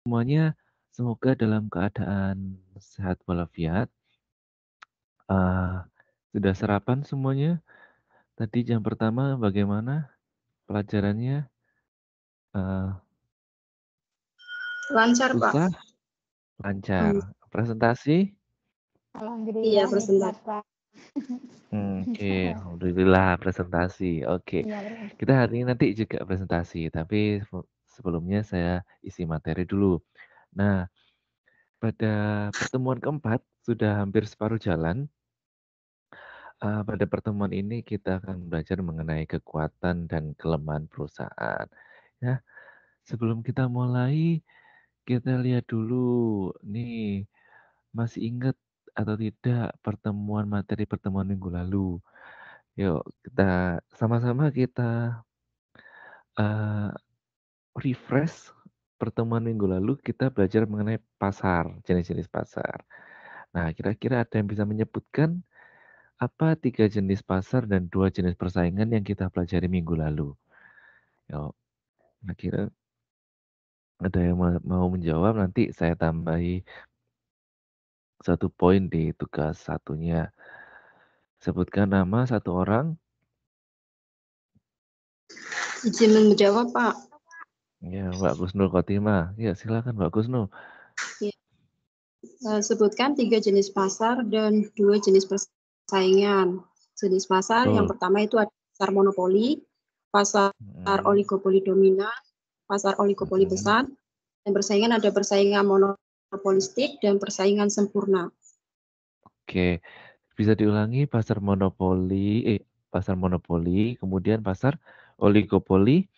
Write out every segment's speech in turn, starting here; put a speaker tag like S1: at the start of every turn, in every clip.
S1: Semuanya semoga dalam keadaan sehat walafiat. Eee, sudah sarapan semuanya? Tadi jam pertama bagaimana pelajarannya? Eee,
S2: Lancar, Pak.
S1: susah?
S2: Hmm,
S1: Lancar? Presentasi?
S2: Iya,
S3: Alhamdulillah nikmat,
S2: presentasi.
S3: Pak.
S1: Oke,
S3: Insya Allah.
S1: alhamdulillah presentasi. Oke,
S3: Iya benar.
S1: kita hari ini nanti juga presentasi, tapi sebelumnya saya isi materi dulu. Nah, pada pertemuan keempat sudah hampir separuh jalan. Pada pertemuan ini kita akan belajar mengenai kekuatan dan kelemahan perusahaan. Ya, sebelum kita mulai, kita lihat dulu nih, masih ingat atau tidak materi pertemuan minggu lalu? Yuk, kita sama-sama kita uh, refresh pertemuan minggu lalu kita belajar mengenai pasar, jenis-jenis pasar. Nah, kira-kira ada yang bisa menyebutkan apa 3 jenis pasar dan 2 jenis persaingan yang kita pelajari minggu lalu? Yuk, kira-kira ada yang mau menjawab, nanti saya tambahi 1 poin di tugas satunya. Sebutkan nama 1 orang.
S2: Izin menjawab, Pak.
S1: Ya, Mbak Kusnul Khotimah. Ya, silakan Mbak Kusnul.
S2: Ya. Sebutkan 3 jenis pasar dan 2 jenis persaingan. Jenis pasar yang
S1: Betul.
S2: pertama itu ada pasar monopoli, pasar
S1: Mhm,
S2: oligopoli dominan, pasar oligopoli
S1: mhm.
S2: besar, dan persaingan ada persaingan monopolistik dan persaingan sempurna.
S1: Oke, bisa diulangi pasar monopoli, kemudian pasar oligopoli,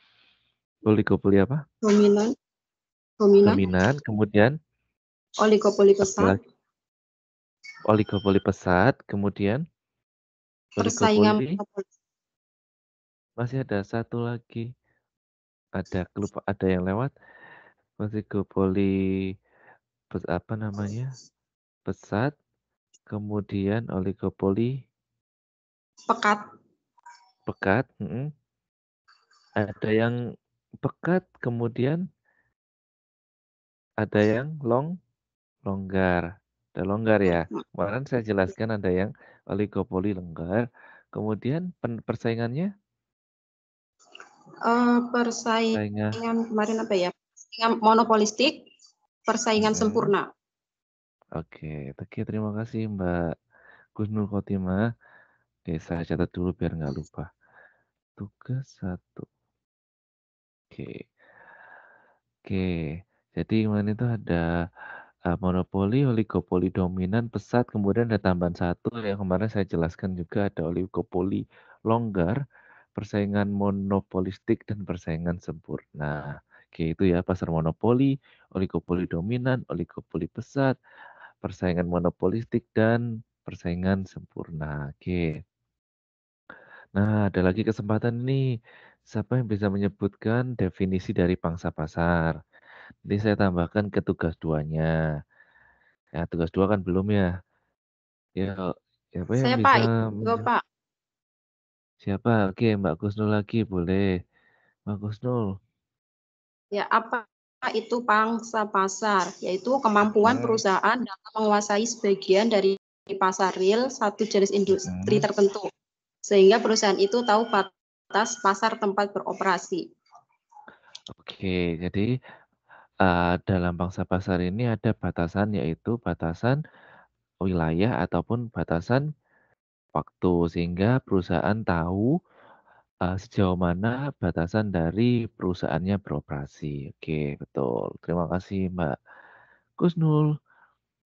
S1: oligopoli apa?
S2: Dominan, dominan,
S1: Dominan, kemudian
S2: oligopoli besar,
S1: apalagi? Oligopoli pesat, kemudian
S2: persaingan
S1: oligopoli,
S2: monopolistik.
S1: masih ada 1 lagi, ada yang lewat, oligopoli apa namanya, pesat, kemudian oligopoli
S2: Pekat,
S1: pekat, ada yang pekat, kemudian ada yang longgar. Ada longgar ya? Kemarin saya jelaskan ada yang oligopoli longgar, kemudian persaingannya? Persaingan
S2: persaingan kemarin apa ya? Persaingan monopolistik, persaingan
S1: mhm,
S2: sempurna.
S1: oke, terima kasih Mbak Kusnul Khotimah. Oke, saya catat dulu biar nggak lupa. Tugas 1. Oke. Oke, jadi kemarin itu ada monopoli, oligopoli dominan, pesat, kemudian ada tambahan 1 yang kemarin saya jelaskan juga ada oligopoli longgar, persaingan monopolistik dan persaingan sempurna. Oke, itu ya pasar monopoli, oligopoli dominan, oligopoli pesat, persaingan monopolistik dan persaingan sempurna. Oke. Nah, ada lagi kesempatan nih. Siapa yang bisa menyebutkan definisi dari pangsa pasar? Nanti saya tambahkan ke tugas 2-nya. Ya, tugas 2 kan belum ya? Ya, siapa yang
S2: Saya Pak,
S1: bisa
S2: itu Pak.
S1: siapa? Oke, Mbak Kusnul lagi boleh. Mbak Kusnul.
S2: Ya, apa itu pangsa pasar? Yaitu kemampuan
S1: Mhm,
S2: perusahaan dalam menguasai sebagian dari pasar real satu jenis industri
S1: mhm.
S2: tertentu, sehingga perusahaan itu tahu batas pasar tempat beroperasi.
S1: Oke, jadi dalam pangsa pasar ini ada batasan yaitu batasan wilayah ataupun batasan waktu sehingga perusahaan tahu sejauh mana batasan dari perusahaannya beroperasi. Oke, betul. Terima kasih Mbak Kusnul.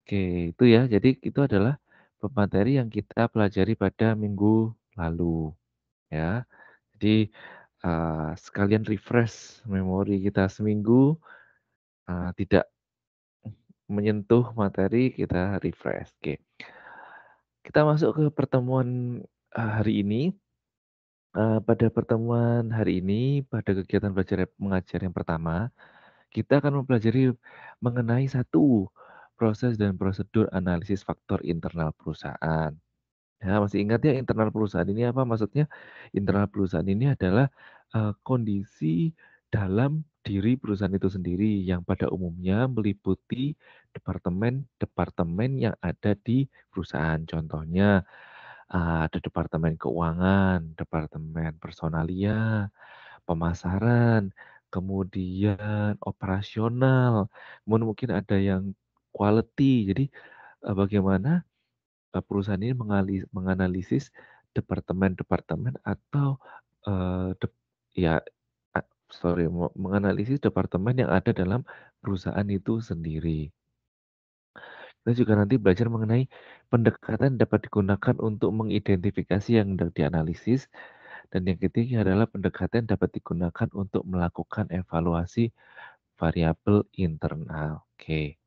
S1: Oke, itu ya. Jadi itu adalah materi yang kita pelajari pada minggu lalu, ya. Jadi, sekalian refresh memori kita seminggu, tidak menyentuh materi, kita refresh. Oke, kita masuk ke pertemuan, hari ini. Pada pertemuan hari ini, pada kegiatan belajar mengajar yang pertama, kita akan mempelajari mengenai satu proses dan prosedur analisis faktor internal perusahaan. Ya, masih ingat ya internal perusahaan ini apa maksudnya? Internal perusahaan ini adalah, kondisi dalam diri perusahaan itu sendiri yang pada umumnya meliputi departemen-departemen yang ada di perusahaan. Contohnya, ada departemen keuangan, departemen personalia, pemasaran, kemudian operasional, kemudian mungkin ada yang quality. Jadi, bagaimana, perusahaan ini menganalisis departemen-departemen atau, dep ya, a sorry, menganalisis departemen yang ada dalam perusahaan itu sendiri. Kita juga nanti belajar mengenai pendekatan dapat digunakan untuk mengidentifikasi yang hendak dianalisis, dan yang ketiga adalah pendekatan dapat digunakan untuk melakukan evaluasi variabel internal. Oke,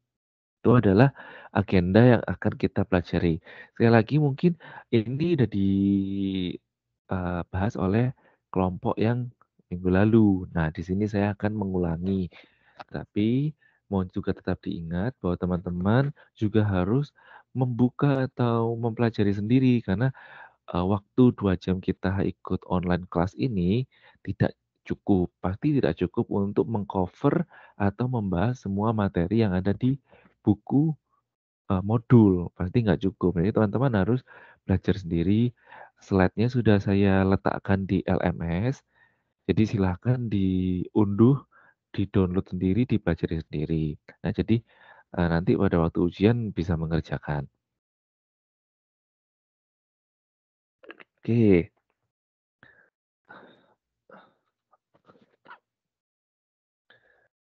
S1: itu adalah agenda yang akan kita pelajari. Sekali lagi mungkin ini udah dibahas oleh kelompok yang minggu lalu. Nah, di sini saya akan mengulangi, tapi mohon juga tetap diingat bahwa teman-teman juga harus membuka atau mempelajari sendiri karena waktu 2 jam kita ikut online kelas ini tidak cukup, pasti tidak cukup untuk mengcover atau membahas semua materi yang ada di buku, modul, pasti nggak cukup. Jadi teman-teman harus belajar sendiri, slide-nya sudah saya letakkan di LMS, jadi silahkan diunduh, di-download sendiri, dipelajari sendiri. Nah jadi, nanti pada waktu ujian bisa mengerjakan. Oke.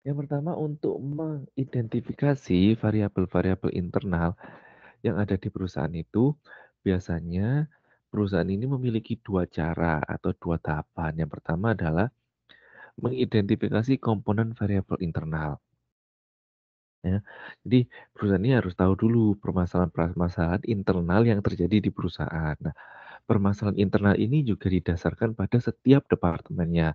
S1: Yang pertama untuk mengidentifikasi variabel-variabel internal yang ada di perusahaan itu, biasanya perusahaan ini memiliki dua cara atau dua tahapan. Yang pertama adalah mengidentifikasi komponen variabel internal. Ya. Jadi perusahaan ini harus tahu dulu permasalahan-permasalahan internal yang terjadi di perusahaan. Nah, permasalahan internal ini juga didasarkan pada setiap departemennya.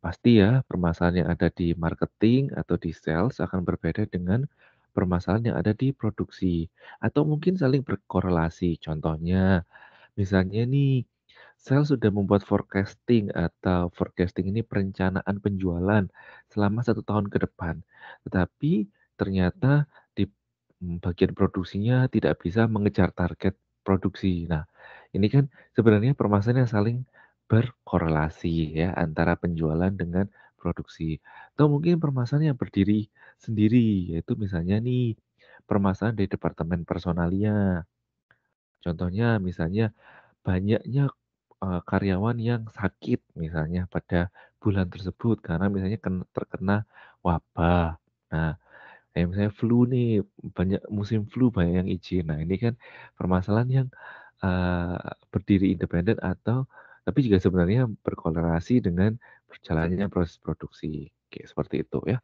S1: Pasti ya, permasalahan yang ada di marketing atau di sales akan berbeda dengan permasalahan yang ada di produksi, atau mungkin saling berkorelasi. Contohnya, misalnya nih, sales sudah membuat forecasting atau forecasting ini perencanaan penjualan selama 1 tahun ke depan, tetapi ternyata di bagian produksinya tidak bisa mengejar target produksi. Nah, ini kan sebenarnya permasalahan yang saling berkorelasi ya antara penjualan dengan produksi. Atau mungkin permasalahan yang berdiri sendiri, yaitu misalnya nih permasalahan di departemen personalia. Contohnya misalnya banyaknya karyawan yang sakit misalnya pada bulan tersebut karena misalnya terkena wabah. Nah, kayak misalnya flu nih, banyak musim flu banyak yang izin. Nah, ini kan permasalahan yang, berdiri independen atau tapi juga sebenarnya berkolerasi dengan berjalannya proses produksi, kayak seperti itu ya.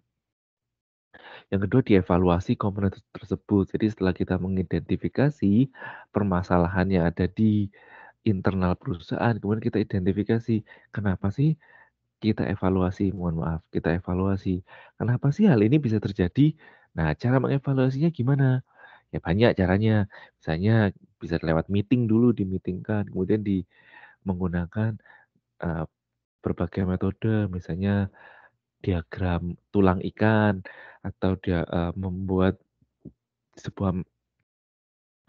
S1: Yang kedua dievaluasi komponen tersebut. Jadi setelah kita mengidentifikasi permasalahan yang ada di internal perusahaan, kemudian kita identifikasi, kenapa sih kita evaluasi, mohon maaf, kita evaluasi, kenapa sih hal ini bisa terjadi? Nah, cara mengevaluasinya gimana? Ya banyak caranya, misalnya bisa lewat meeting dulu, di-meeting-kan, kemudian menggunakan, eee, berbagai metode, misalnya diagram tulang ikan, atau membuat sebuah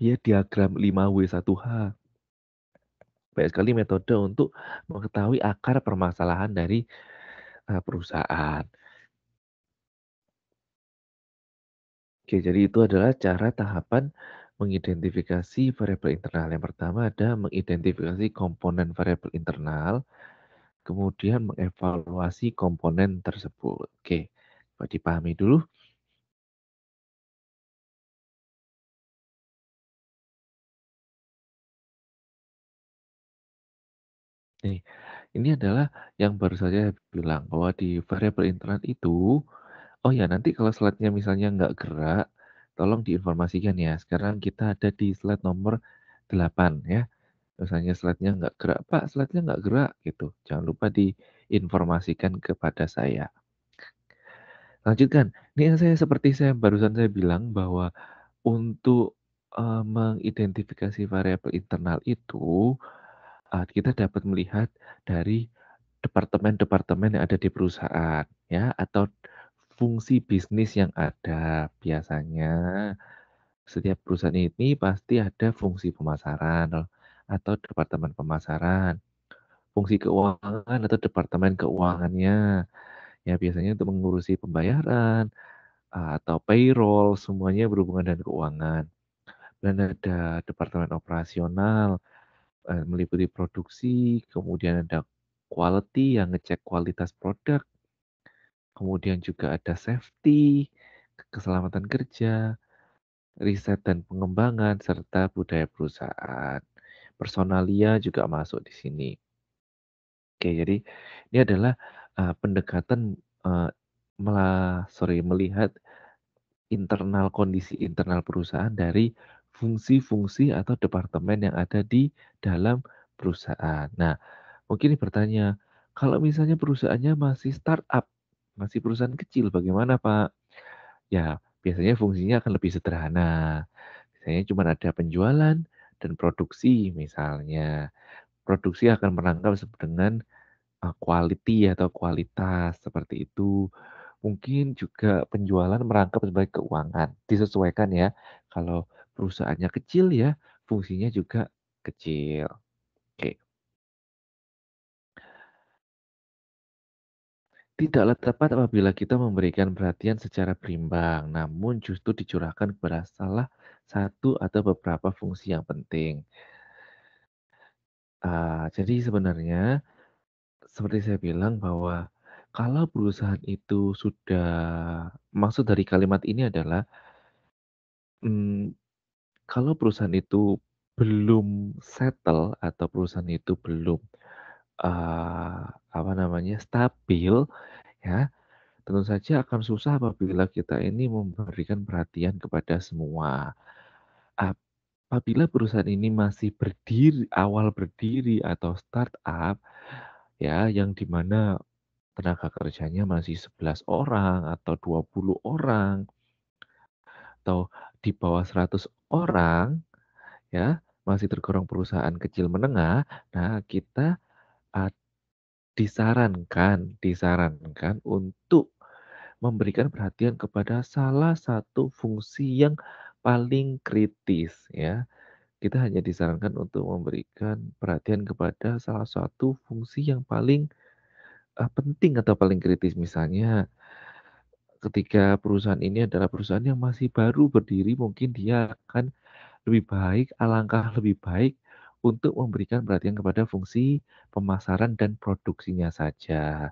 S1: ya diagram 5W1H. Banyak sekali metode untuk mengetahui akar permasalahan dari, perusahaan. Oke, jadi itu adalah cara tahapan mengidentifikasi variabel internal. Yang pertama ada mengidentifikasi komponen variabel internal, kemudian mengevaluasi komponen tersebut. Oke, coba dipahami dulu. Nih, ini adalah yang baru saja bilang bahwa di variabel internal itu, oh ya nanti kalau slide-nya misalnya nggak gerak, tolong diinformasikan ya. Sekarang kita ada di slide nomor 8 ya. Misalnya slide-nya nggak gerak, "Pak, slide-nya nggak gerak," gitu. Jangan lupa diinformasikan kepada saya. Lanjutkan, ini yang seperti barusan saya bilang bahwa untuk, mengidentifikasi variabel internal itu, kita dapat melihat dari departemen-departemen yang ada di perusahaan ya, atau fungsi bisnis yang ada. Biasanya setiap perusahaan ini pasti ada fungsi pemasaran atau departemen pemasaran, fungsi keuangan atau departemen keuangannya. Ya biasanya untuk mengurusi pembayaran, atau payroll, semuanya berhubungan dengan keuangan. Dan ada departemen operasional, meliputi produksi, kemudian ada quality yang ngecek kualitas produk, kemudian juga ada safety, keselamatan kerja, riset dan pengembangan, serta budaya perusahaan. Personalia juga masuk di sini. Oke, jadi ini adalah pendekatan melihat kondisi internal perusahaan dari fungsi-fungsi atau departemen yang ada di dalam perusahaan. Nah, mungkin ini bertanya, kalau misalnya perusahaannya masih startup, masih perusahaan kecil, bagaimana Pak? Ya, biasanya fungsinya akan lebih sederhana. Biasanya cuma ada penjualan dan produksi misalnya. Produksi akan merangkap dengan quality atau kualitas seperti itu. Mungkin juga penjualan merangkap sebagai keuangan, disesuaikan ya. Kalau perusahaannya kecil ya, fungsinya juga kecil. Oke. Tidaklah tepat apabila kita memberikan perhatian secara berimbang, namun justru dicurahkan kepada salah satu atau beberapa fungsi yang penting. Jadi sebenarnya seperti saya bilang bahwa kalau perusahaan itu sudah maksud dari kalimat ini adalah, mmm, kalau perusahaan itu belum settle atau perusahaan itu belum, apa namanya, stabil ya, tentu saja akan susah apabila kita ini memberikan perhatian kepada semua. Apabila perusahaan ini masih awal berdiri atau startup ya, yang di mana tenaga kerjanya masih 11 orang atau 20 orang atau di bawah 100 orang ya, masih tergolong perusahaan kecil menengah. Nah, kita, eee, disarankan untuk memberikan perhatian kepada salah satu fungsi yang paling kritis ya. Kita hanya disarankan untuk memberikan perhatian kepada salah satu fungsi yang paling, penting atau paling kritis. Misalnya ketika perusahaan ini adalah perusahaan yang masih baru berdiri, mungkin dia akan alangkah lebih baik untuk memberikan perhatian kepada fungsi pemasaran dan produksinya saja.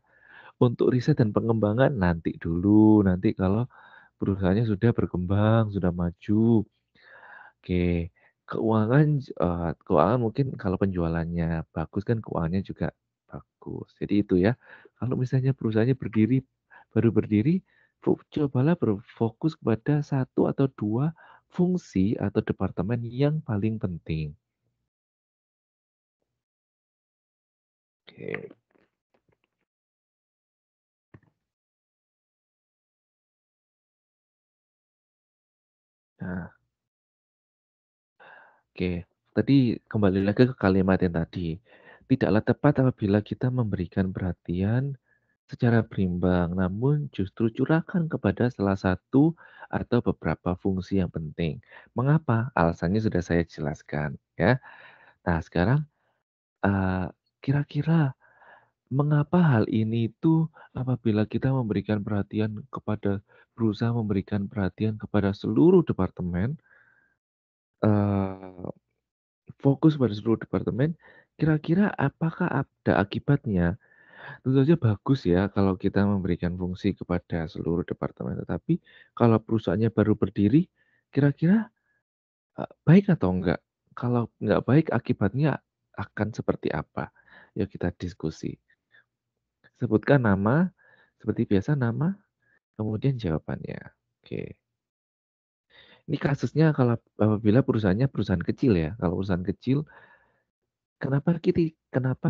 S1: Untuk riset dan pengembangan nanti dulu, nanti kalau perusahaannya sudah berkembang, sudah maju. Oke, keuangan mungkin kalau penjualannya bagus kan keuangannya juga bagus. Jadi itu ya, kalau misalnya perusahaannya baru berdiri, cobalah berfokus kepada satu atau 2 fungsi atau departemen yang paling penting. Oke. Nah, oke. Tadi kembali lagi ke kalimat yang tadi. Tidaklah tepat apabila kita memberikan perhatian secara berimbang, namun justru curahkan kepada salah satu atau beberapa fungsi yang penting. Mengapa? Alasannya sudah saya jelaskan, ya. Nah, sekarang, eee, kira-kira mengapa hal ini itu apabila kita berusaha memberikan perhatian kepada seluruh departemen, eee, fokus pada seluruh departemen, kira-kira apakah ada akibatnya? Tentu saja bagus ya kalau kita memberikan fungsi kepada seluruh departemen, tetapi kalau perusahaannya baru berdiri, kira-kira, baik atau enggak? Kalau enggak baik akibatnya akan seperti apa? Yuk kita diskusi. Sebutkan nama, seperti biasa nama, kemudian jawabannya. Oke. Ini kasusnya kalau apabila perusahaannya perusahaan kecil ya. Kalau perusahaan kecil, kenapa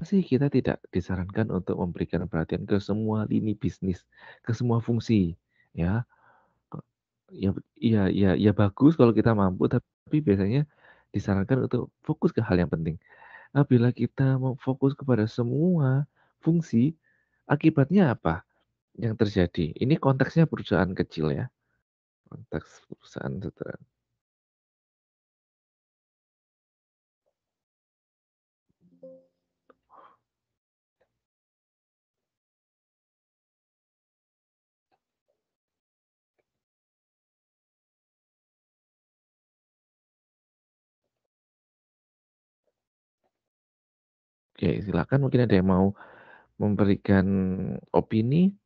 S1: sih kita tidak disarankan untuk memberikan perhatian ke semua lini bisnis, ke semua fungsi, ya? Ke ya iya iya iya bagus kalau kita mampu, tapi biasanya disarankan untuk fokus ke hal yang penting. Apabila kita mau fokus kepada semua fungsi, akibatnya apa yang terjadi? Ini konteksnya perusahaan kecil ya, konteks perusahaan sederhana. Oke, silakan mungkin ada yang mau memberikan opini,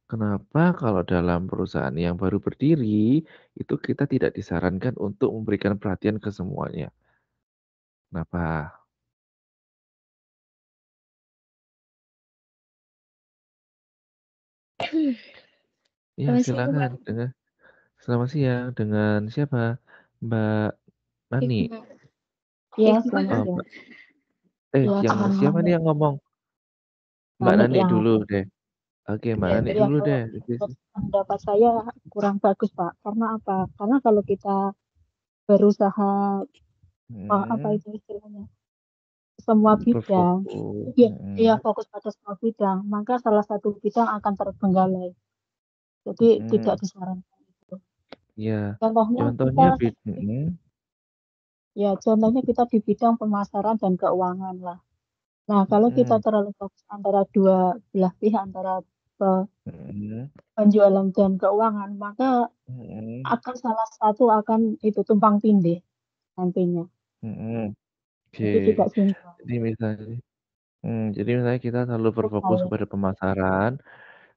S1: kenapa kalau dalam perusahaan yang baru berdiri, itu kita tidak disarankan untuk memberikan perhatian ke semuanya. Kenapa? Ya
S3: Selamat siang,
S1: silakan
S3: Pak.
S1: dengan selamat siang, dengan siapa? Mbak Nani?
S3: Hikmah. Iya, selamat
S1: Oh,
S3: siang.
S1: Mbak
S3: Ya,
S1: yang
S3: teman
S1: siapa nih yang ngomong? Mbak
S3: Nani
S1: Nani
S3: yang
S1: dulu deh. Oke, Mbak
S3: ya,
S1: Nani
S3: ya
S1: dulu
S3: kalau
S1: deh.
S3: menurut pendapat saya kurang bagus, Pak. Karena apa? Karena kalau kita berusaha apa
S1: Hmm,
S3: itu istilahnya? Semua bidang,
S1: berfokus.
S3: ya, ya fokus pada semua bidang, maka salah satu bidang akan terbengkalai. Jadi tidak
S1: Hmm,
S3: disarankan itu.
S1: ya.
S3: Contohnya
S1: Contohnya
S3: kita contohnya kita di bidang pemasaran dan keuangan lah. Nah, kalau kita
S1: hmm,
S3: terlalu fokus antara dua belah pihak, antara
S1: hmm,
S3: penjualan dan keuangan, maka
S1: hmm,
S3: akan salah satu akan itu tumpang tindih nantinya.
S1: hmm. Oke.
S3: Jadi tidak sinkron.
S1: Jadi misalnya kita selalu
S3: Menurut
S1: berfokus
S3: saya,
S1: kepada pemasaran,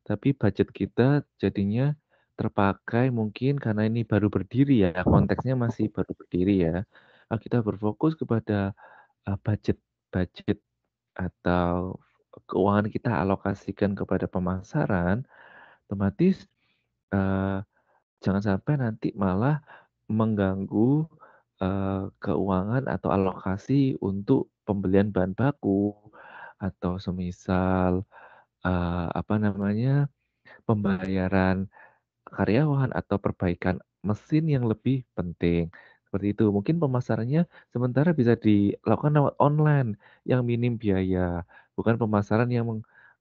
S1: tapi budget kita jadinya terpakai mungkin karena ini baru berdiri ya, konteksnya masih baru berdiri ya. Kita berfokus kepada budget budget atau keuangan kita alokasikan kepada pemasaran, otomatis eh, jangan sampai nanti malah mengganggu keuangan atau alokasi untuk pembelian bahan baku atau semisal apa namanya, pembayaran karyawan atau perbaikan mesin yang lebih penting, seperti itu. Mungkin pemasarannya sementara bisa dilakukan lewat online yang minim biaya, bukan pemasaran yang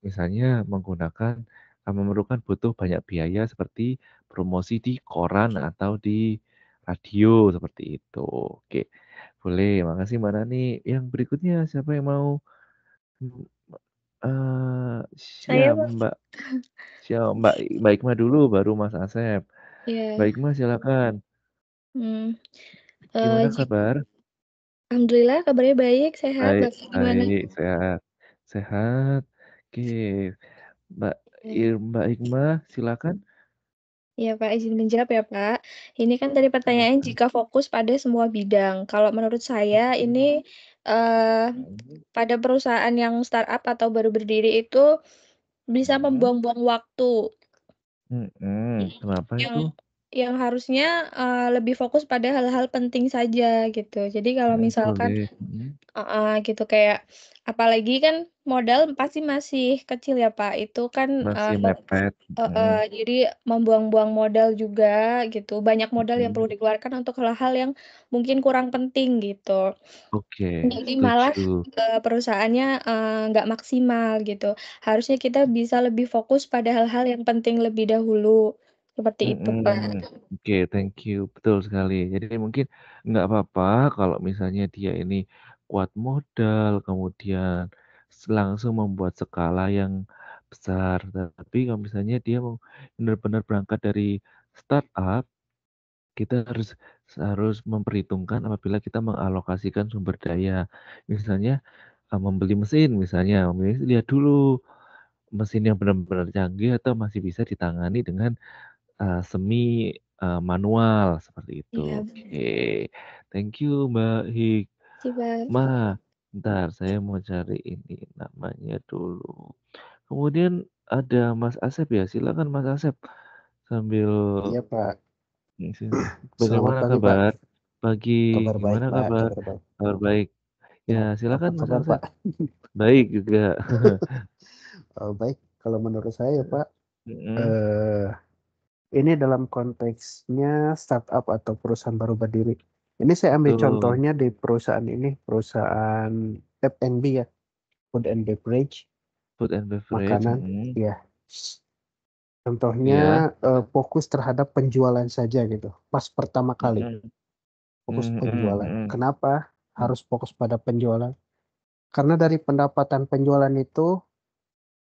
S1: misalnya menggunakan memerlukan butuh banyak biaya seperti promosi di koran atau di radio, seperti itu. Oke, boleh, makasih Mbak Nani. Yang berikutnya siapa yang mau? Mmm,
S3: saya
S1: siap Mbak. Siap, Mbak Ikma dulu, baru Mas Asep. Mbak
S3: ya,
S1: Ikma silakan.
S3: hmm,
S1: Gimana
S3: jika
S1: kabar?
S3: alhamdulillah kabarnya baik, sehat.
S1: Baik,
S3: Bapak gimana?
S1: baik, sehat. Sehat. Oke, Mbak
S3: Ya.
S1: Mbak Ikma silakan.
S3: Ya Pak, izin menjawab ya Pak. Ini kan tadi pertanyaan
S1: Silakan.
S3: jika fokus pada semua bidang. Kalau menurut saya ini eh,
S1: Mhm,
S3: pada perusahaan yang startup atau baru berdiri itu bisa
S1: mhm,
S3: membuang-buang waktu.
S1: kenapa
S3: yang
S1: itu?
S3: yang harusnya lebih fokus pada hal-hal penting saja gitu. Jadi kalau misalkan
S1: Boleh,
S3: gitu kayak apalagi kan modal pasti masih kecil ya Pak. Itu kan
S1: masih mepet,
S3: jadi membuang-buang modal juga gitu. Banyak modal yang
S1: mhm.
S3: perlu dikeluarkan untuk hal-hal yang mungkin kurang penting gitu.
S1: Oke,
S3: Jadi malah
S1: setuju.
S3: perusahaannya nggak maksimal gitu. Harusnya kita bisa lebih fokus pada hal-hal yang penting lebih dahulu. Seperti itu,
S1: Mhm,
S3: Pak.
S1: oke, thank you, betul sekali. Jadi mungkin nggak apa-apa kalau misalnya dia ini kuat modal, kemudian langsung membuat skala yang besar. Tapi kalau misalnya dia mau benar-benar berangkat dari startup, kita harus harus memperhitungkan apabila kita mengalokasikan sumber daya. Misalnya membeli mesin, misalnya, lihat dulu mesin yang benar-benar canggih atau masih bisa ditangani dengan semi, manual seperti
S3: Iya,
S1: itu. Oke, thank you Mbak
S3: sih, Pak.
S1: Hikmah. Bentar saya mau cari ini namanya dulu. Kemudian ada Mas Asep ya, silakan Mas Asep sambil
S4: Iya Pak,
S1: ngisi.
S4: selamat
S1: Bagaimana
S4: pagi Pak.
S1: kabar pagi?
S4: Kabar baik
S1: Gimana
S4: Pak,
S1: kabar?
S4: kabar baik.
S1: Kabar baik? Ya
S4: Ya, apa
S1: silakan Mas
S4: kabar
S1: Asep.
S4: Pak?
S1: Baik juga.
S4: Baik, kalau menurut saya Pak,
S1: Mhm,
S4: eh, ini dalam konteksnya startup atau perusahaan baru berdiri. Ini saya ambil
S1: betul.
S4: contohnya di perusahaan ini, perusahaan F&B ya, Food and Beverage.
S1: Food and beverage,
S4: makanan, ya.
S1: iya,
S4: Contohnya fokus terhadap penjualan saja gitu. Pas pertama kali
S1: mhm,
S4: fokus
S1: mhm,
S4: penjualan.
S1: mhm,
S4: Kenapa
S1: mhm,
S4: harus fokus pada penjualan? Karena dari pendapatan penjualan itu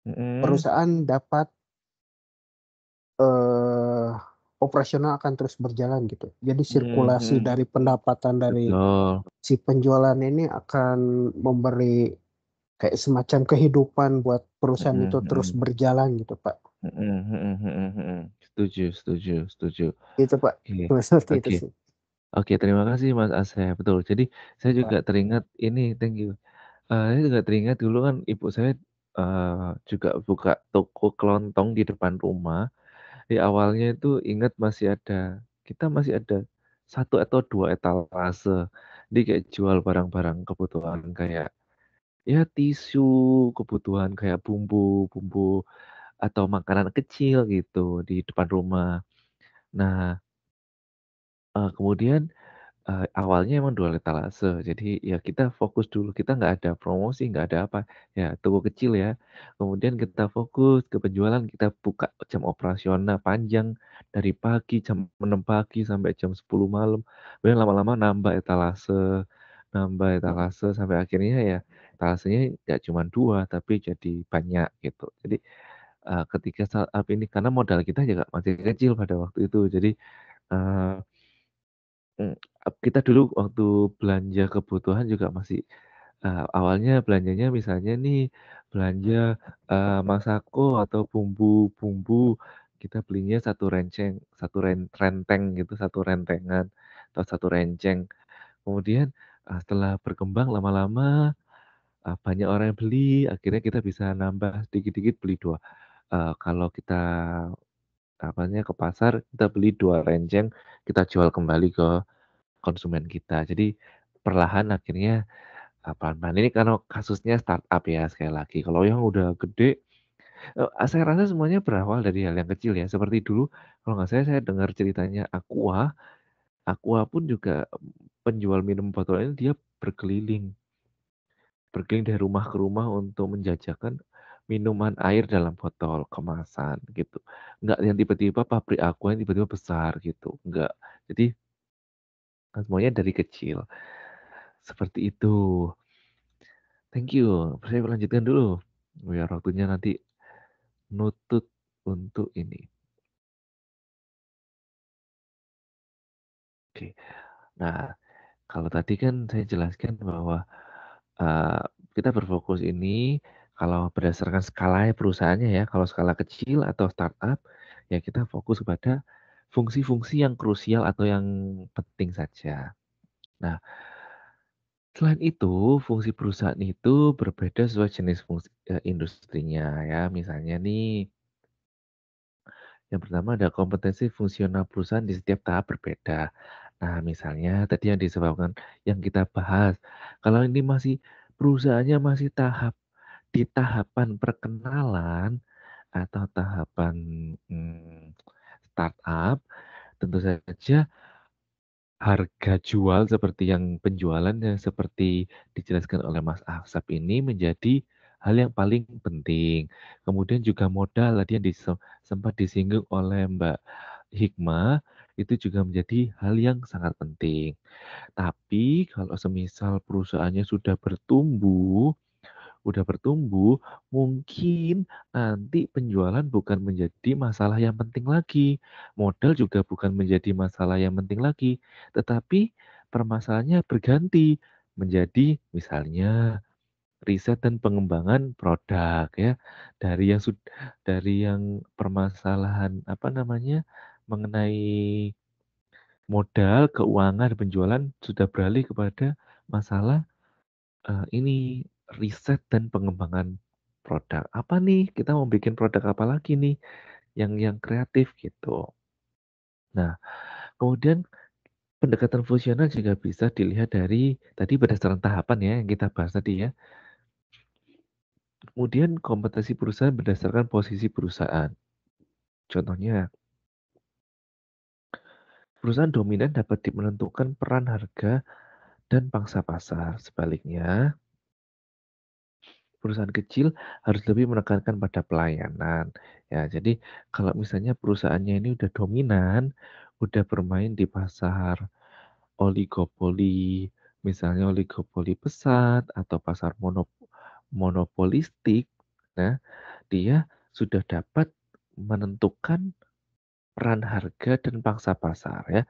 S1: mhm,
S4: perusahaan dapat eh, operasional akan terus berjalan gitu. Jadi
S1: mhm,
S4: sirkulasi
S1: mhm,
S4: dari pendapatan dari
S1: betul,
S4: si penjualan ini akan memberi kayak semacam kehidupan buat perusahaan
S1: mhm,
S4: itu terus
S1: mhm,
S4: berjalan gitu, Pak.
S1: mhm, mhm, mhm, mhm. Setuju, setuju, setuju.
S4: Itu, Pak.
S1: Oke,
S4: Seperti itu
S1: oke,
S4: sih.
S1: oke. Terima kasih Mas Asep. Betul. Jadi saya juga
S4: Pak.
S1: teringat ini, thank you. Saya juga teringat dulu kan ibu saya juga buka toko kelontong di depan rumah. Di awalnya itu ingat kita masih ada satu atau dua etalase. Jadi kayak jual barang-barang kebutuhan kayak ya tisu, kebutuhan kayak bumbu-bumbu atau makanan kecil gitu di depan rumah. Nah, kemudian awalnya emang dual etalase, jadi ya kita fokus dulu, kita nggak ada promosi, nggak ada apa, ya toko kecil ya. Kemudian kita fokus ke penjualan, kita buka jam operasional panjang dari pagi jam 6 pagi sampai jam 10 malam. Kemudian lama-lama nambah etalase sampai akhirnya ya etalasenya nggak cuma 2 tapi jadi banyak gitu. Jadi, ketika startup ini karena modal kita juga masih kecil pada waktu itu, jadi, eee Mmm, kita dulu waktu belanja kebutuhan juga masih, awalnya belanjanya misalnya nih, belanja, masako atau bumbu-bumbu, kita belinya satu renteng gitu, satu rentengan atau satu renceng. Kemudian, setelah berkembang lama-lama, banyak orang yang beli, akhirnya kita bisa nambah dikit-dikit beli 2. Kalau kita, ke pasar, kita beli 2 renceng, kita jual kembali ke konsumen kita. Jadi perlahan akhirnya, pelan-pelan ini karena kasusnya startup ya sekali lagi. Kalau yang udah gede, saya rasa semuanya berawal dari hal yang kecil ya. Seperti dulu kalau nggak saya dengar ceritanya Aqua, Aqua pun juga penjual minum botol ini dia berkeliling berkeliling dari rumah ke rumah untuk menjajakan minuman air dalam botol kemasan gitu. Nggak yang tiba-tiba pabrik Aqua yang tiba-tiba besar gitu, enggak. Jadi semuanya dari kecil, seperti itu. Thank you. Saya lanjutkan dulu, biar waktunya nanti nutut untuk ini. Oke. Nah, kalau tadi kan saya jelaskan bahwa eee, kita berfokus ini kalau berdasarkan skala perusahaannya ya, kalau skala kecil atau startup, ya kita fokus pada fungsi-fungsi yang krusial atau yang penting saja. Nah, selain itu, fungsi perusahaan itu berbeda sesuai jenis fungsi industrinya ya. Misalnya nih yang pertama ada kompetensi fungsional perusahaan di setiap tahap berbeda. Nah, misalnya tadi yang disebabkan yang kita bahas, kalau ini perusahaannya masih di tahapan perkenalan atau tahapan startup, tentu saja harga jual seperti yang penjualan yang seperti dijelaskan oleh Mas Ahsab ini menjadi hal yang paling penting. Kemudian juga modal tadi yang sempat disinggung oleh Mbak Hikmah, itu juga menjadi hal yang sangat penting. Tapi kalau semisal perusahaannya sudah bertumbuh, mungkin nanti penjualan bukan menjadi masalah yang penting lagi, modal juga bukan menjadi masalah yang penting lagi, tetapi permasalahannya berganti menjadi misalnya riset dan pengembangan produk ya, dari yang permasalahan apa namanya, mengenai modal, keuangan, penjualan sudah beralih kepada masalah ini riset dan pengembangan produk. Apa nih, kita mau bikin produk apa lagi nih yang kreatif gitu. Nah, kemudian pendekatan fungsional juga bisa dilihat dari tadi berdasarkan tahapan ya yang kita bahas tadi ya. Kemudian kompetensi perusahaan berdasarkan posisi perusahaan. Contohnya, perusahaan dominan dapat menentukan peran harga dan pangsa pasar. Sebaliknya, perusahaan kecil harus lebih menekankan pada pelayanan. Ya, jadi kalau misalnya perusahaannya ini udah dominan, udah bermain di pasar oligopoli, misalnya oligopoli pesat atau pasar monopolistik, nah dia sudah dapat menentukan peran harga dan pangsa pasar ya.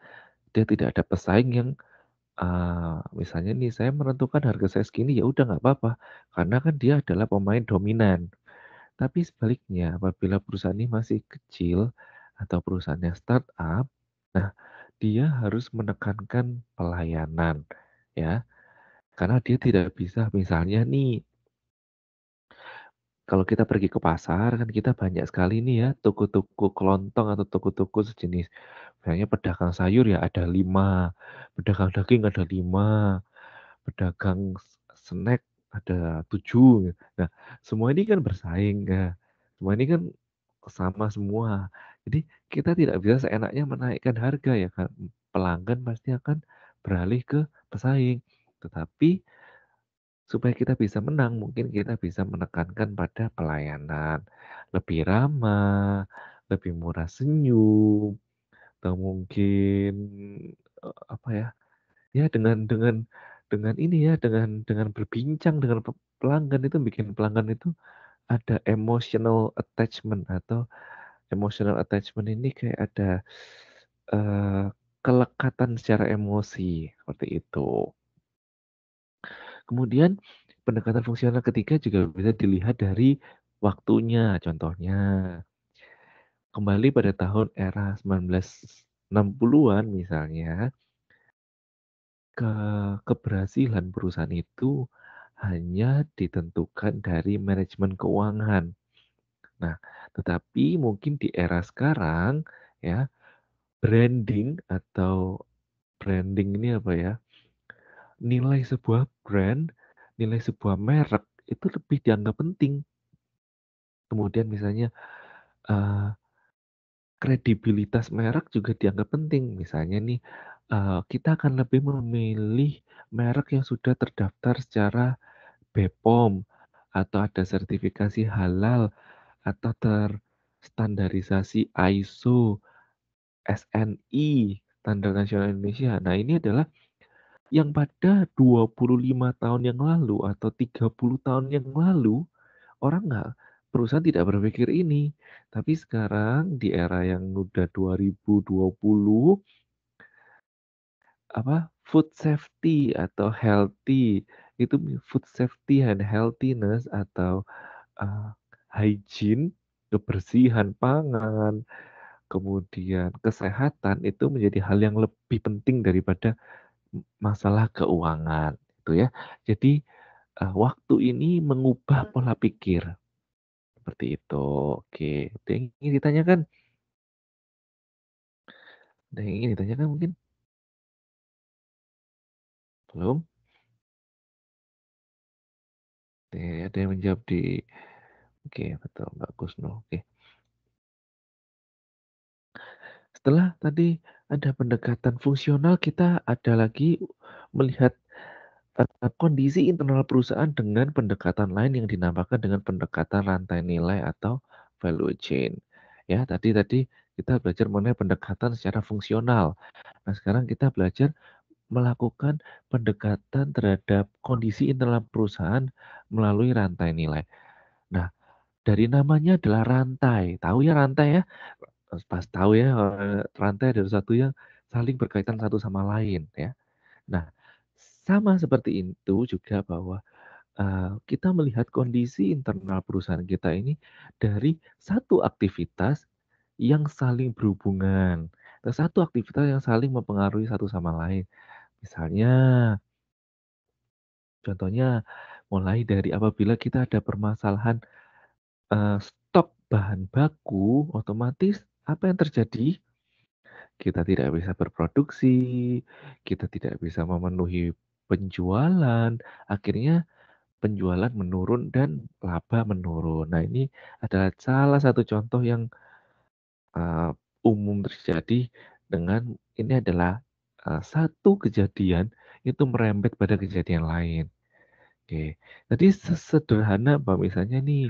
S1: Dia tidak ada pesaing yang misalnya nih saya menentukan harga saya segini, ya udah nggak apa-apa, karena kan dia adalah pemain dominan. Tapi sebaliknya apabila perusahaan ini masih kecil atau perusahaannya startup, nah dia harus menekankan pelayanan ya, karena dia tidak bisa misalnya nih kalau kita pergi ke pasar kan kita banyak sekali nih ya toko-toko kelontong atau toko-toko sejenis. Misalnya pedagang sayur ya ada 5, pedagang daging ada 5, pedagang snack ada 7. Nah, semua ini kan bersaing ya. Semua ini kan sama semua. Jadi kita tidak bisa seenaknya menaikkan harga ya kan. Pelanggan pasti akan beralih ke pesaing. Tetapi supaya kita bisa menang, mungkin kita bisa menekankan pada pelayanan. Lebih ramah, lebih murah senyum, atau mungkin apa ya? Ya dengan ini ya, dengan berbincang dengan pelanggan itu bikin pelanggan itu ada emotional attachment atau emotional attachment ini kayak ada eh, kelekatan secara emosi seperti itu. Kemudian pendekatan fungsional ketiga juga bisa dilihat dari waktunya. Contohnya, kembali pada tahun era 1960-an misalnya, keberhasilan perusahaan itu hanya ditentukan dari manajemen keuangan. Nah, tetapi mungkin di era sekarang ya, branding ini apa ya? Nilai sebuah brand, nilai sebuah merek itu lebih dianggap penting. Kemudian misalnya eh, kredibilitas merek juga dianggap penting. Misalnya nih, kita akan lebih memilih merek yang sudah terdaftar secara BPOM atau ada sertifikasi halal atau terstandarisasi ISO, SNI, Standar Nasional Indonesia. Nah, ini adalah yang pada 25 tahun yang lalu atau 30 tahun yang lalu orang nggak perusahaan tidak berpikir ini. Tapi sekarang di era yang udah 2020 food safety atau healthy itu food safety and healthiness atau uh, hygiene, kebersihan pangan, kemudian kesehatan itu menjadi hal yang lebih penting daripada masalah keuangan itu ya. Jadi waktu ini mengubah pola pikir. Seperti itu. Oke, ada yang ingin ditanyakan? Ada yang ingin ditanyakan mungkin? Belum? Oke, ada yang menjawab di... Oke, betul. Bagus, no. Oke. Setelah tadi ada pendekatan fungsional, kita ada lagi melihat kondisi internal perusahaan dengan pendekatan lain yang dinamakan dengan pendekatan rantai nilai atau value chain. Ya, tadi kita belajar mengenai pendekatan secara fungsional. Nah, sekarang kita belajar melakukan pendekatan terhadap kondisi internal perusahaan melalui rantai nilai. Nah, dari namanya adalah rantai. Tahu ya rantai ya? Pas tahu ya rantai adalah satu yang saling berkaitan satu sama lain ya. Nah, sama seperti itu juga bahwa kita melihat kondisi internal perusahaan kita ini dari satu aktivitas yang saling berhubungan, dan satu aktivitas yang saling mempengaruhi satu sama lain. Misalnya, contohnya mulai dari apabila kita ada permasalahan stok bahan baku, otomatis apa yang terjadi? Kita tidak bisa berproduksi, kita tidak bisa memenuhi penjualan, akhirnya penjualan menurun dan laba menurun. Nah, ini adalah salah satu contoh yang uh, umum terjadi dengan ini adalah satu kejadian itu merembet pada kejadian lain. Oke. Tadi sederhana, Mbak, misalnya nih,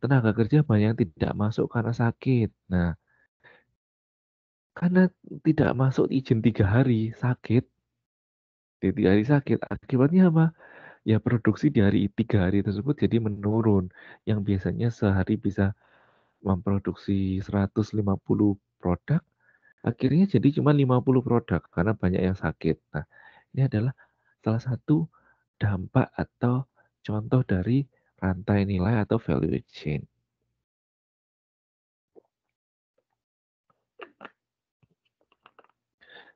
S1: tenaga kerja banyak yang tidak masuk karena sakit. Nah, karena tidak masuk izin 3 hari, sakit, di 3 hari sakit, akibatnya apa? Ya produksi di 3 hari tersebut jadi menurun, yang biasanya sehari bisa memproduksi 150 produk, akhirnya jadi cuma 50 produk karena banyak yang sakit. Nah, ini adalah salah satu dampak atau contoh dari rantai nilai atau value chain.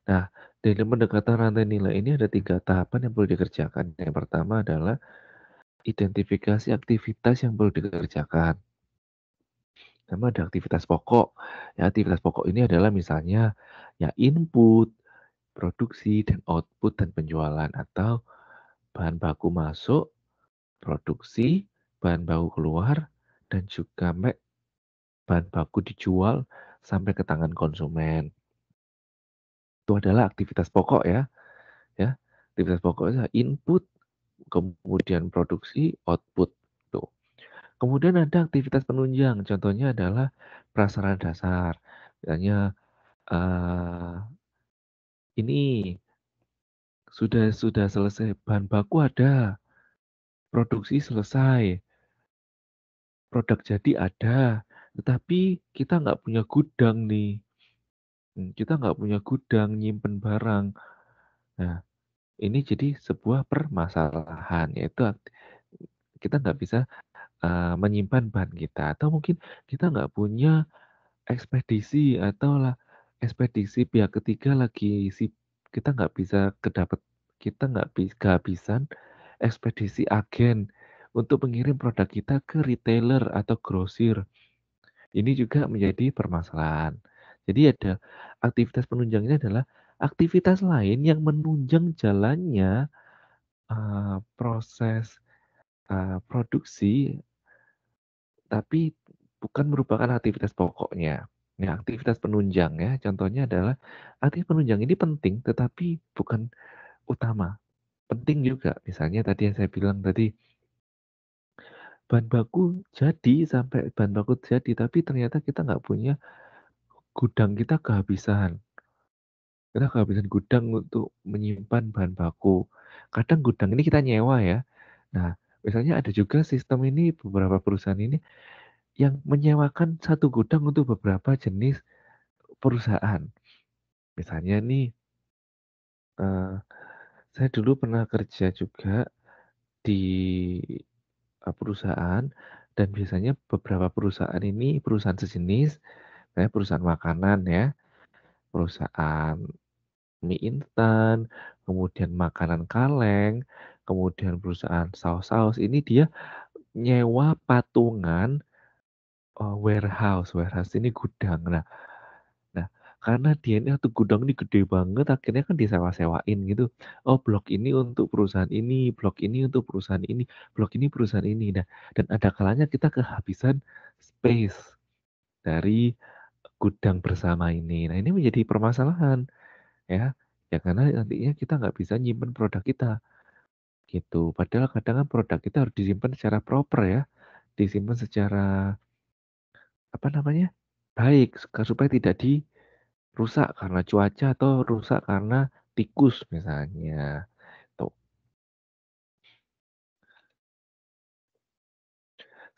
S1: Nah, dalam pendekatan rantai nilai ini ada 3 tahapan yang perlu dikerjakan. Yang pertama adalah identifikasi aktivitas yang perlu dikerjakan. Sama ada aktivitas pokok. Ya, aktivitas pokok ini adalah misalnya ya input, produksi, dan output dan penjualan atau bahan baku masuk, produksi, bahan baku keluar, dan juga bahan baku dijual sampai ke tangan konsumen. Itu adalah aktivitas pokok ya. Ya, aktivitas pokoknya input, kemudian produksi, output. Tuh. Kemudian ada aktivitas penunjang, contohnya adalah prasarana dasar. Misalnya ini sudah selesai, bahan baku ada, produksi selesai, produk jadi ada, tetapi kita nggak punya gudang nih. Kita nggak punya gudang nyimpen barang. Nah, ini jadi sebuah permasalahan, yaitu kita nggak bisa menyimpan bahan kita, atau mungkin kita nggak punya ekspedisi atau lah ekspedisi pihak ketiga lagi kita nggak bisa kita nggak kehabisan ekspedisi agen untuk mengirim produk kita ke retailer atau grosir. Ini juga menjadi permasalahan. Jadi ada aktivitas penunjangnya adalah aktivitas lain yang menunjang jalannya proses produksi, tapi bukan merupakan aktivitas pokoknya. Nah, aktivitas penunjang ya, contohnya adalah aktivitas penunjang ini penting, tetapi bukan utama. Penting juga, misalnya tadi yang saya bilang tadi, bahan baku jadi sampai bahan baku jadi, tapi ternyata kita nggak punya gudang, kita kehabisan. Kita kehabisan gudang untuk menyimpan bahan baku. Kadang gudang ini kita nyewa ya. Nah, misalnya ada juga sistem ini, beberapa perusahaan ini yang menyewakan satu gudang untuk beberapa jenis perusahaan. Misalnya nih, eh, saya dulu pernah kerja juga di perusahaan, dan biasanya beberapa perusahaan ini perusahaan sejenis, kayak perusahaan makanan ya, perusahaan mie instan, kemudian makanan kaleng, kemudian perusahaan saus-saus, ini dia nyewa patungan warehouse. Warehouse ini gudang. Nah, karena dia ini satu gudang ini gede banget, akhirnya kan disewa-sewain gitu. Oh, blok ini untuk perusahaan ini, blok ini untuk perusahaan ini, blok ini perusahaan ini. Nah, dan ada kalanya kita kehabisan space dari gudang bersama ini. Nah, ini menjadi permasalahan ya. Ya karena nantinya kita nggak bisa nyimpen produk kita gitu. Padahal kadang kan produk kita harus disimpan secara proper ya, disimpan secara apa namanya, baik supaya tidak rusak karena cuaca atau rusak karena tikus misalnya. Tuh.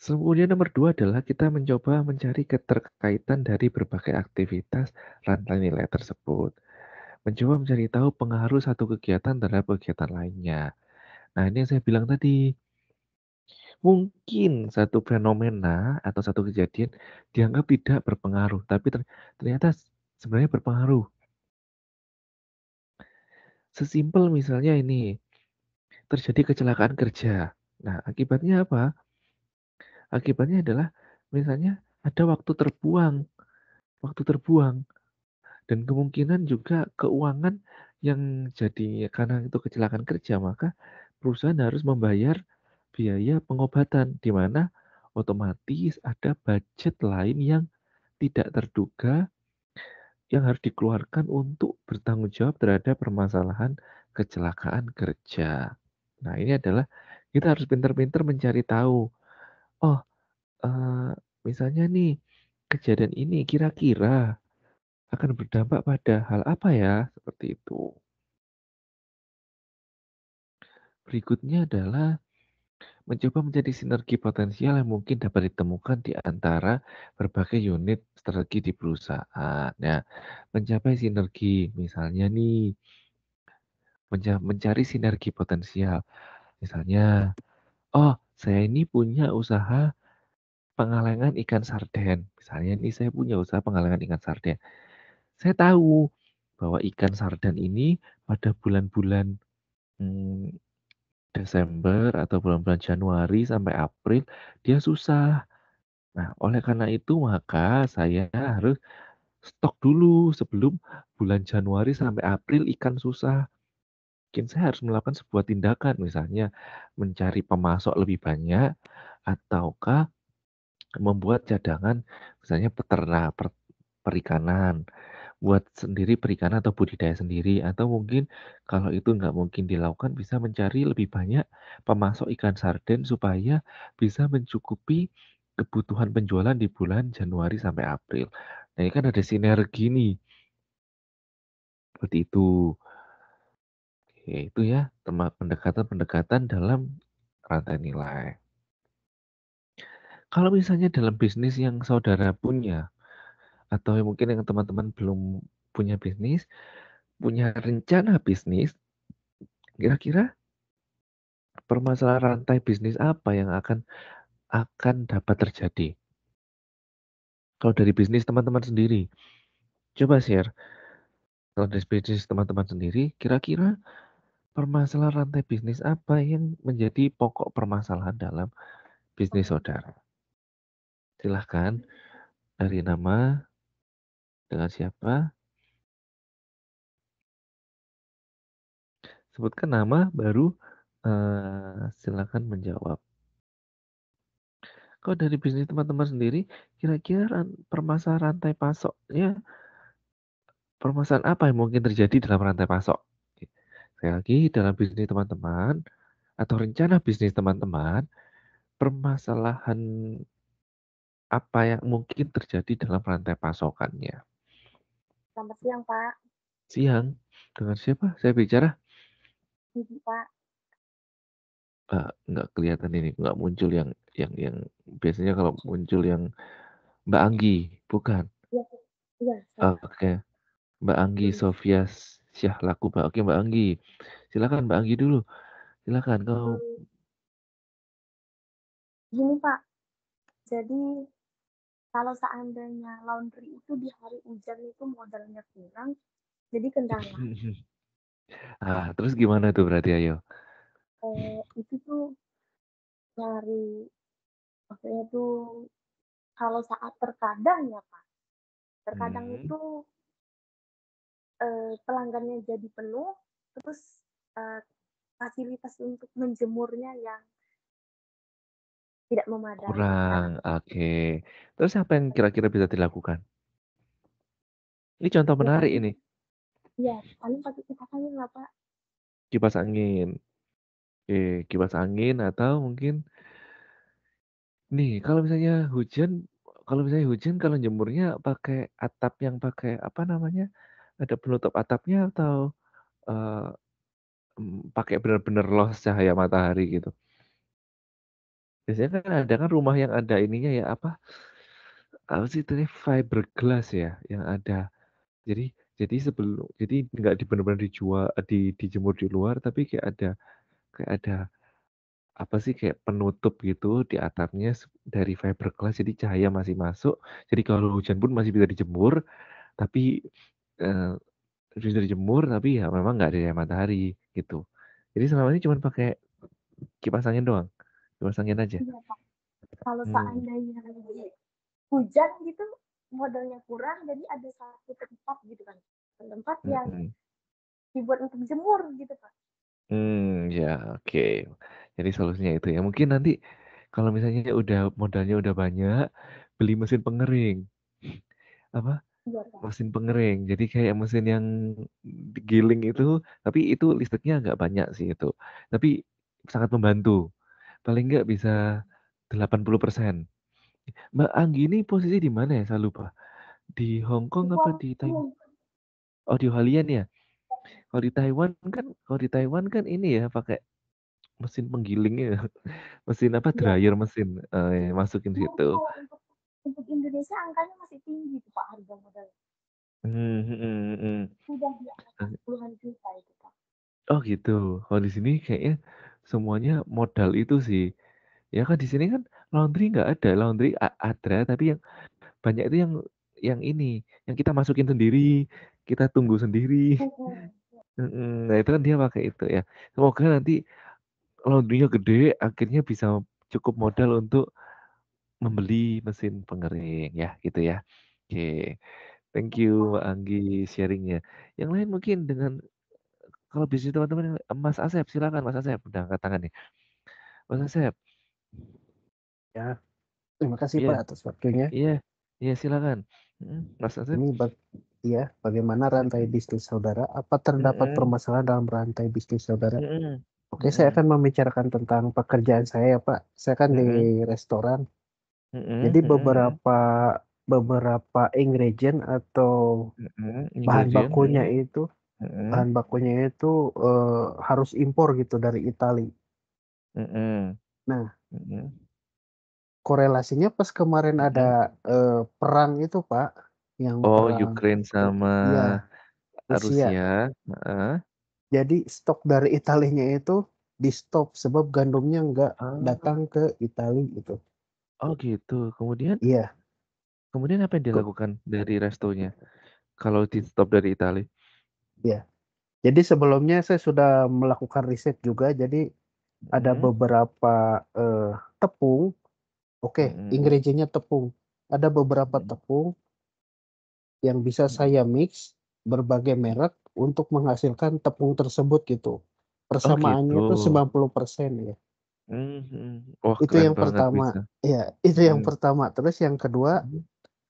S1: Kemudian nomor 2 adalah kita mencoba mencari keterkaitan dari berbagai aktivitas rantai nilai tersebut. Mencoba mencari tahu pengaruh satu kegiatan terhadap kegiatan lainnya. Nah, ini yang saya bilang tadi, mungkin satu fenomena atau satu kejadian dianggap tidak berpengaruh, tapi ternyata sebenarnya berpengaruh. Sesimpel misalnya ini, terjadi kecelakaan kerja. Nah, akibatnya apa? Akibatnya adalah misalnya ada waktu terbuang, dan kemungkinan juga keuangan yang jadi karena itu kecelakaan kerja, maka perusahaan harus membayar biaya pengobatan, di mana otomatis ada budget lain yang tidak terduga yang harus dikeluarkan untuk bertanggung jawab terhadap permasalahan kecelakaan kerja. Nah, ini adalah Kita harus pintar-pintar mencari tahu. Oh, misalnya nih, kejadian ini kira-kira akan berdampak pada hal apa ya? Seperti itu. Berikutnya adalah mencoba mencari sinergi potensial yang mungkin dapat ditemukan di antara berbagai unit strategi di perusahaan. Nah, mencapai sinergi, misalnya nih, mencari sinergi potensial. Misalnya, oh, saya ini punya usaha pengalengan ikan sarden. Misalnya nih, saya punya usaha pengalengan ikan sarden. Saya tahu bahwa ikan sarden ini pada bulan-bulan hmm, Desember atau bulan-bulan Januari sampai April dia susah. Nah, oleh karena itu maka saya harus stok dulu sebelum bulan Januari sampai April ikan susah. Mungkin saya harus melakukan sebuah tindakan, misalnya mencari pemasok lebih banyak, ataukah membuat cadangan, misalnya perikanan, buat sendiri perikanan atau budidaya sendiri, atau mungkin kalau itu nggak mungkin dilakukan, bisa mencari lebih banyak pemasok ikan sarden supaya bisa mencukupi kebutuhan penjualan di bulan Januari sampai April. Nah, ini kan ada sinergi nih, seperti itu. Oke, itu ya, pendekatan-pendekatan dalam rantai nilai. Kalau misalnya dalam bisnis yang saudara punya, atau mungkin yang teman-teman belum punya bisnis, punya rencana bisnis, kira-kira permasalahan rantai bisnis apa yang akan dapat terjadi? Kalau dari bisnis teman-teman sendiri, coba share. Kalau dari bisnis teman-teman sendiri, kira-kira permasalahan rantai bisnis apa yang menjadi pokok permasalahan dalam bisnis saudara? Silahkan, dari nama, dengan siapa, sebutkan nama, baru silakan menjawab. Kalau dari bisnis teman-teman sendiri, kira-kira permasalahan rantai pasoknya, permasalahan apa yang mungkin terjadi dalam rantai pasok? Sekali lagi, dalam bisnis teman-teman, atau rencana bisnis teman-teman, permasalahan apa yang mungkin terjadi dalam rantai pasokannya?
S5: Selamat siang, Pak.
S1: Siang, dengan siapa saya bicara?
S5: Ibu, Pak.
S1: Nggak kelihatan ini, nggak muncul yang biasanya kalau muncul yang Mbak Anggi, bukan?
S5: Iya, iya, saya.
S1: Oke, Mbak Anggi Sofia Syahlaku, Mbak. Oke, Mbak Anggi. Silakan Mbak Anggi dulu. Silakan kau.
S5: Gini, Pak. Jadi, kalau seandainya laundry itu di hari hujan itu modalnya kurang, jadi kendala.
S1: Terus gimana tuh berarti ayo?
S5: Itu tuh nyari, maksudnya tuh kalau saat terkadang ya, Pak. Terkadang itu pelanggannya jadi penuh, terus fasilitas untuk menjemurnya yang tidak memadai.
S1: Kurang, oke. Terus apa yang kira-kira bisa dilakukan? Ini contoh
S5: Ya,
S1: menarik
S5: paling,
S1: ini.
S5: iya, paling pakai kipas angin lah, Pak.
S1: Kipas angin. Oke, kipas angin atau mungkin nih kalau misalnya hujan kalau jemurnya pakai atap yang pakai apa namanya? Ada penutup atapnya atau eh, pakai benar-benar loss cahaya matahari gitu. Biasanya kan ada kan rumah yang ada ininya ya apa sih itu fiberglass ya yang ada. Jadi jadi nggak benar-benar dijual dijemur di luar tapi kayak ada apa sih kayak penutup gitu di atapnya dari fiberglass jadi cahaya masih masuk. Jadi kalau hujan pun masih bisa dijemur tapi eh, bisa dijemur tapi ya memang nggak ada cahaya matahari gitu. Jadi selama ini cuma pakai kipas angin doang. Kipas angin aja.
S5: Iya, Pak. Kalau
S1: Hmm.
S5: seandainya hujan gitu modalnya kurang, jadi ada satu tempat gitu kan, tempat yang
S1: Hmm.
S5: dibuat untuk jemur gitu, Pak.
S1: Ya oke. Jadi solusinya itu ya. Mungkin nanti kalau misalnya modalnya udah banyak, beli mesin pengering. Apa?
S5: Iya, Pak.
S1: Mesin pengering. Jadi kayak mesin yang digiling itu, tapi itu listriknya nggak banyak sih itu. Tapi sangat membantu. paling nggak bisa 80%. Mbak Anggi ini posisi di mana ya? Saya lupa. Di Hong Kong apa di Taiwan? Oh, di Hualien ya. Kalau di Taiwan kan ini ya pakai mesin penggiling ya. Mesin apa?
S5: Iya.
S1: Dryer mesin. Masukin
S5: Nah,
S1: situ.
S5: kalau untuk Indonesia angkanya masih tinggi tuh Pak harga modal.
S1: Hmm, hmm, hmm, hmm.
S5: Sudah di atas puluhan juta itu Pak.
S1: Oh gitu. Kalau di sini kayaknya semuanya modal itu sih. Ya kan di sini kan laundry nggak ada. Laundry ada, tapi yang banyak itu yang ini, yang kita masukin sendiri, kita tunggu sendiri. Nah itu kan dia pakai itu ya. Semoga nanti laundrynya gede, akhirnya bisa cukup modal untuk membeli mesin pengering ya, gitu ya. Oke, thank you Mbak Anggi sharingnya. Yang lain mungkin dengan kalau bisnis teman-teman Mas Asep, silakan Mas Asep, udah angkat tangan nih. Mas Asep,
S4: Ya, terima kasih
S1: iya,
S4: Pak atas waktunya.
S1: iya, iya silakan. Mas Asep.
S4: Ini bagaimana rantai bisnis saudara? Apa terdapat
S1: Mm-mm,
S4: permasalahan dalam rantai bisnis saudara?
S1: mm-mm,
S4: Oke, saya
S1: mm-mm,
S4: akan membicarakan tentang pekerjaan saya ya Pak. Saya kan di
S1: mm-mm,
S4: restoran.
S1: mm-mm,
S4: Jadi
S1: mm-mm,
S4: beberapa ingredient atau
S1: mm-mm,
S4: bahan
S1: ingredient,
S4: bakunya itu
S1: mm-mm,
S4: harus impor gitu dari Italia.
S1: mm-mm,
S4: Nah,
S1: mm-mm,
S4: korelasinya pas kemarin ada
S1: mm-mm.
S4: perang itu Pak, yang
S1: Oh,
S4: perang
S1: Ukraine sama
S4: ya Rusia.
S1: Rusia. Heeh.
S4: Jadi stok dari Italinya itu di stop sebab gandumnya nggak datang
S1: Ah,
S4: ke Italia gitu.
S1: oh gitu.
S4: Iya,
S1: Kemudian apa yang
S4: kok.
S1: dilakukan dari restonya kalau di stop dari Italia?
S4: Iya. Jadi sebelumnya saya sudah melakukan riset juga. Jadi ada
S1: Mm-mm,
S4: beberapa eh, tepung. Oke,
S1: mm-mm,
S4: ingredientnya tepung. Ada beberapa
S1: mm-mm,
S4: tepung yang bisa
S1: mm-mm.
S4: saya mix berbagai merek untuk menghasilkan tepung tersebut gitu.
S1: Oh gitu.
S4: Persamaannya itu 90% ya.
S1: Mhm. Wah
S4: Itu
S1: keren
S4: yang
S1: banget
S4: pertama.
S1: bisa.
S4: Ya, itu yang
S1: Mhm,
S4: pertama. Terus yang kedua,
S1: mhm,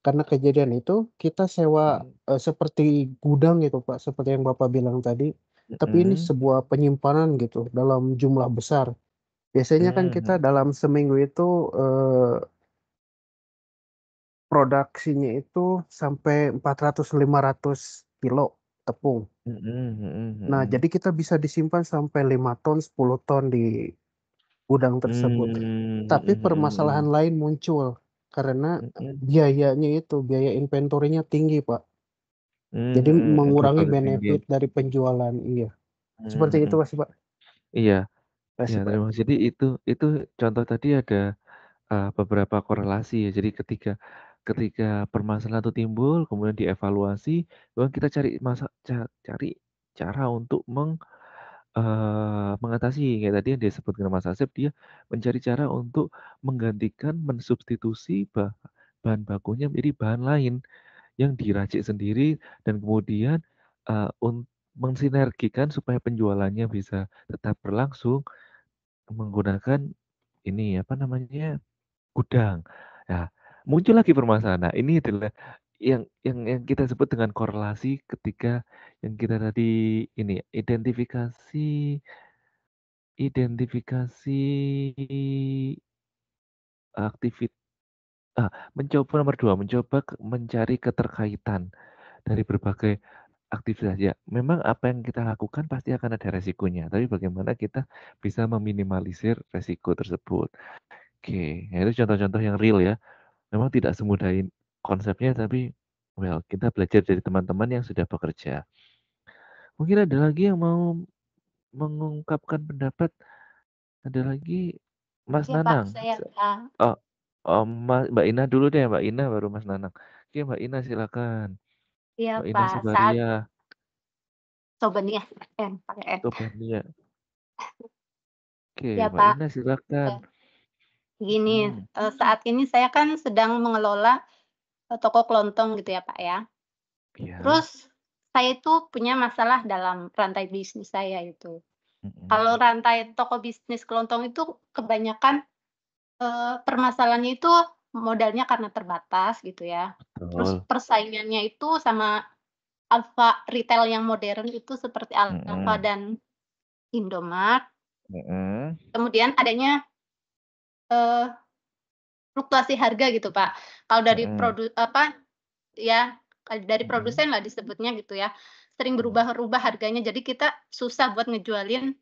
S4: karena kejadian itu kita sewa
S1: mhm,
S4: seperti gudang gitu Pak, seperti yang Bapak bilang tadi. Tapi ini
S1: mhm,
S4: sebuah penyimpanan gitu dalam jumlah besar. Biasanya kan kita
S1: mhm,
S4: dalam seminggu itu produksinya itu sampai 400-500 kilo tepung.
S1: mhm, mhm,
S4: Nah,
S1: mhm.
S4: jadi kita bisa disimpan sampai 5 ton, 10 ton di gudang tersebut.
S1: Mmm,
S4: Tapi
S1: mhm,
S4: permasalahan
S1: mhm,
S4: lain muncul karena
S1: mhm,
S4: biaya inventorinya tinggi, Pak.
S1: mhm,
S4: Jadi
S1: mhm,
S4: mengurangi
S1: investasi tinggi.
S4: benefit dari penjualan. Iya.
S1: Mhm,
S4: Seperti itu
S1: mhm.
S4: masih, Pak.
S1: Iya, iya
S4: Masih, Pak.
S1: terima kasih. Jadi itu contoh tadi ada, beberapa korelasi ya. Jadi ketika ketika permasalahan itu timbul kemudian dievaluasi, kemudian kita cari cara untuk mengatasi kayak tadi yang disebutkan Mas Asep, dia mencari cara untuk menggantikan, mensubstitusi bahan bakunya menjadi bahan lain yang diracik sendiri dan kemudian, eee, un mensinergikan supaya penjualannya bisa tetap berlangsung menggunakan ini, apa namanya, gudang. Nah, muncul lagi permasalahan. Nah, ini adalah yang kita sebut dengan korelasi ketika yang kita tadi ini, identifikasi aktivit mencoba nomor 2 mencoba mencari keterkaitan dari berbagai aktivitas. Ya, memang apa yang kita lakukan pasti akan ada resikonya, tapi bagaimana kita bisa meminimalisir resiko tersebut. Oke, ya itu contoh-contoh yang real ya. Memang tidak semudah konsepnya, tapi well, kita belajar dari teman-teman yang sudah bekerja. Mungkin ada lagi yang mau mengungkapkan pendapat? Ada lagi Mas
S6: Ya Pak,
S1: Nanang?
S6: saya
S1: Oh, oh, Mbak Ina dulu deh, Mbak Ina baru Mas Nanang. Oke, Mbak Ina silakan.
S6: ya
S1: Mbak Ina
S6: Pak, saat
S1: Sukaria,
S6: Sobenia pakai N.
S1: Topandia. Oke,
S6: Ya
S1: Mbak
S6: Pak,
S1: Ina silakan.
S6: gini,
S1: Hmm,
S6: saat ini saya kan sedang mengelola toko kelontong gitu ya Pak ya.
S1: ya.
S6: Terus saya itu punya masalah dalam rantai bisnis saya itu. Kalau
S1: Mm-mm,
S6: rantai toko bisnis kelontong itu kebanyakan permasalahannya itu modalnya karena terbatas gitu ya. Terus
S1: betul.
S6: persaingannya itu sama Alfa retail yang modern itu seperti Alfa
S1: Mm-mm,
S6: dan Indomart.
S1: mm-mm,
S6: Kemudian adanya fluktuasi harga gitu, Pak. Kalau dari
S1: Mhm.
S6: dari
S1: Mhm.
S6: produsen lah disebutnya gitu ya, sering berubah-ubah harganya. Jadi kita susah buat ngejualin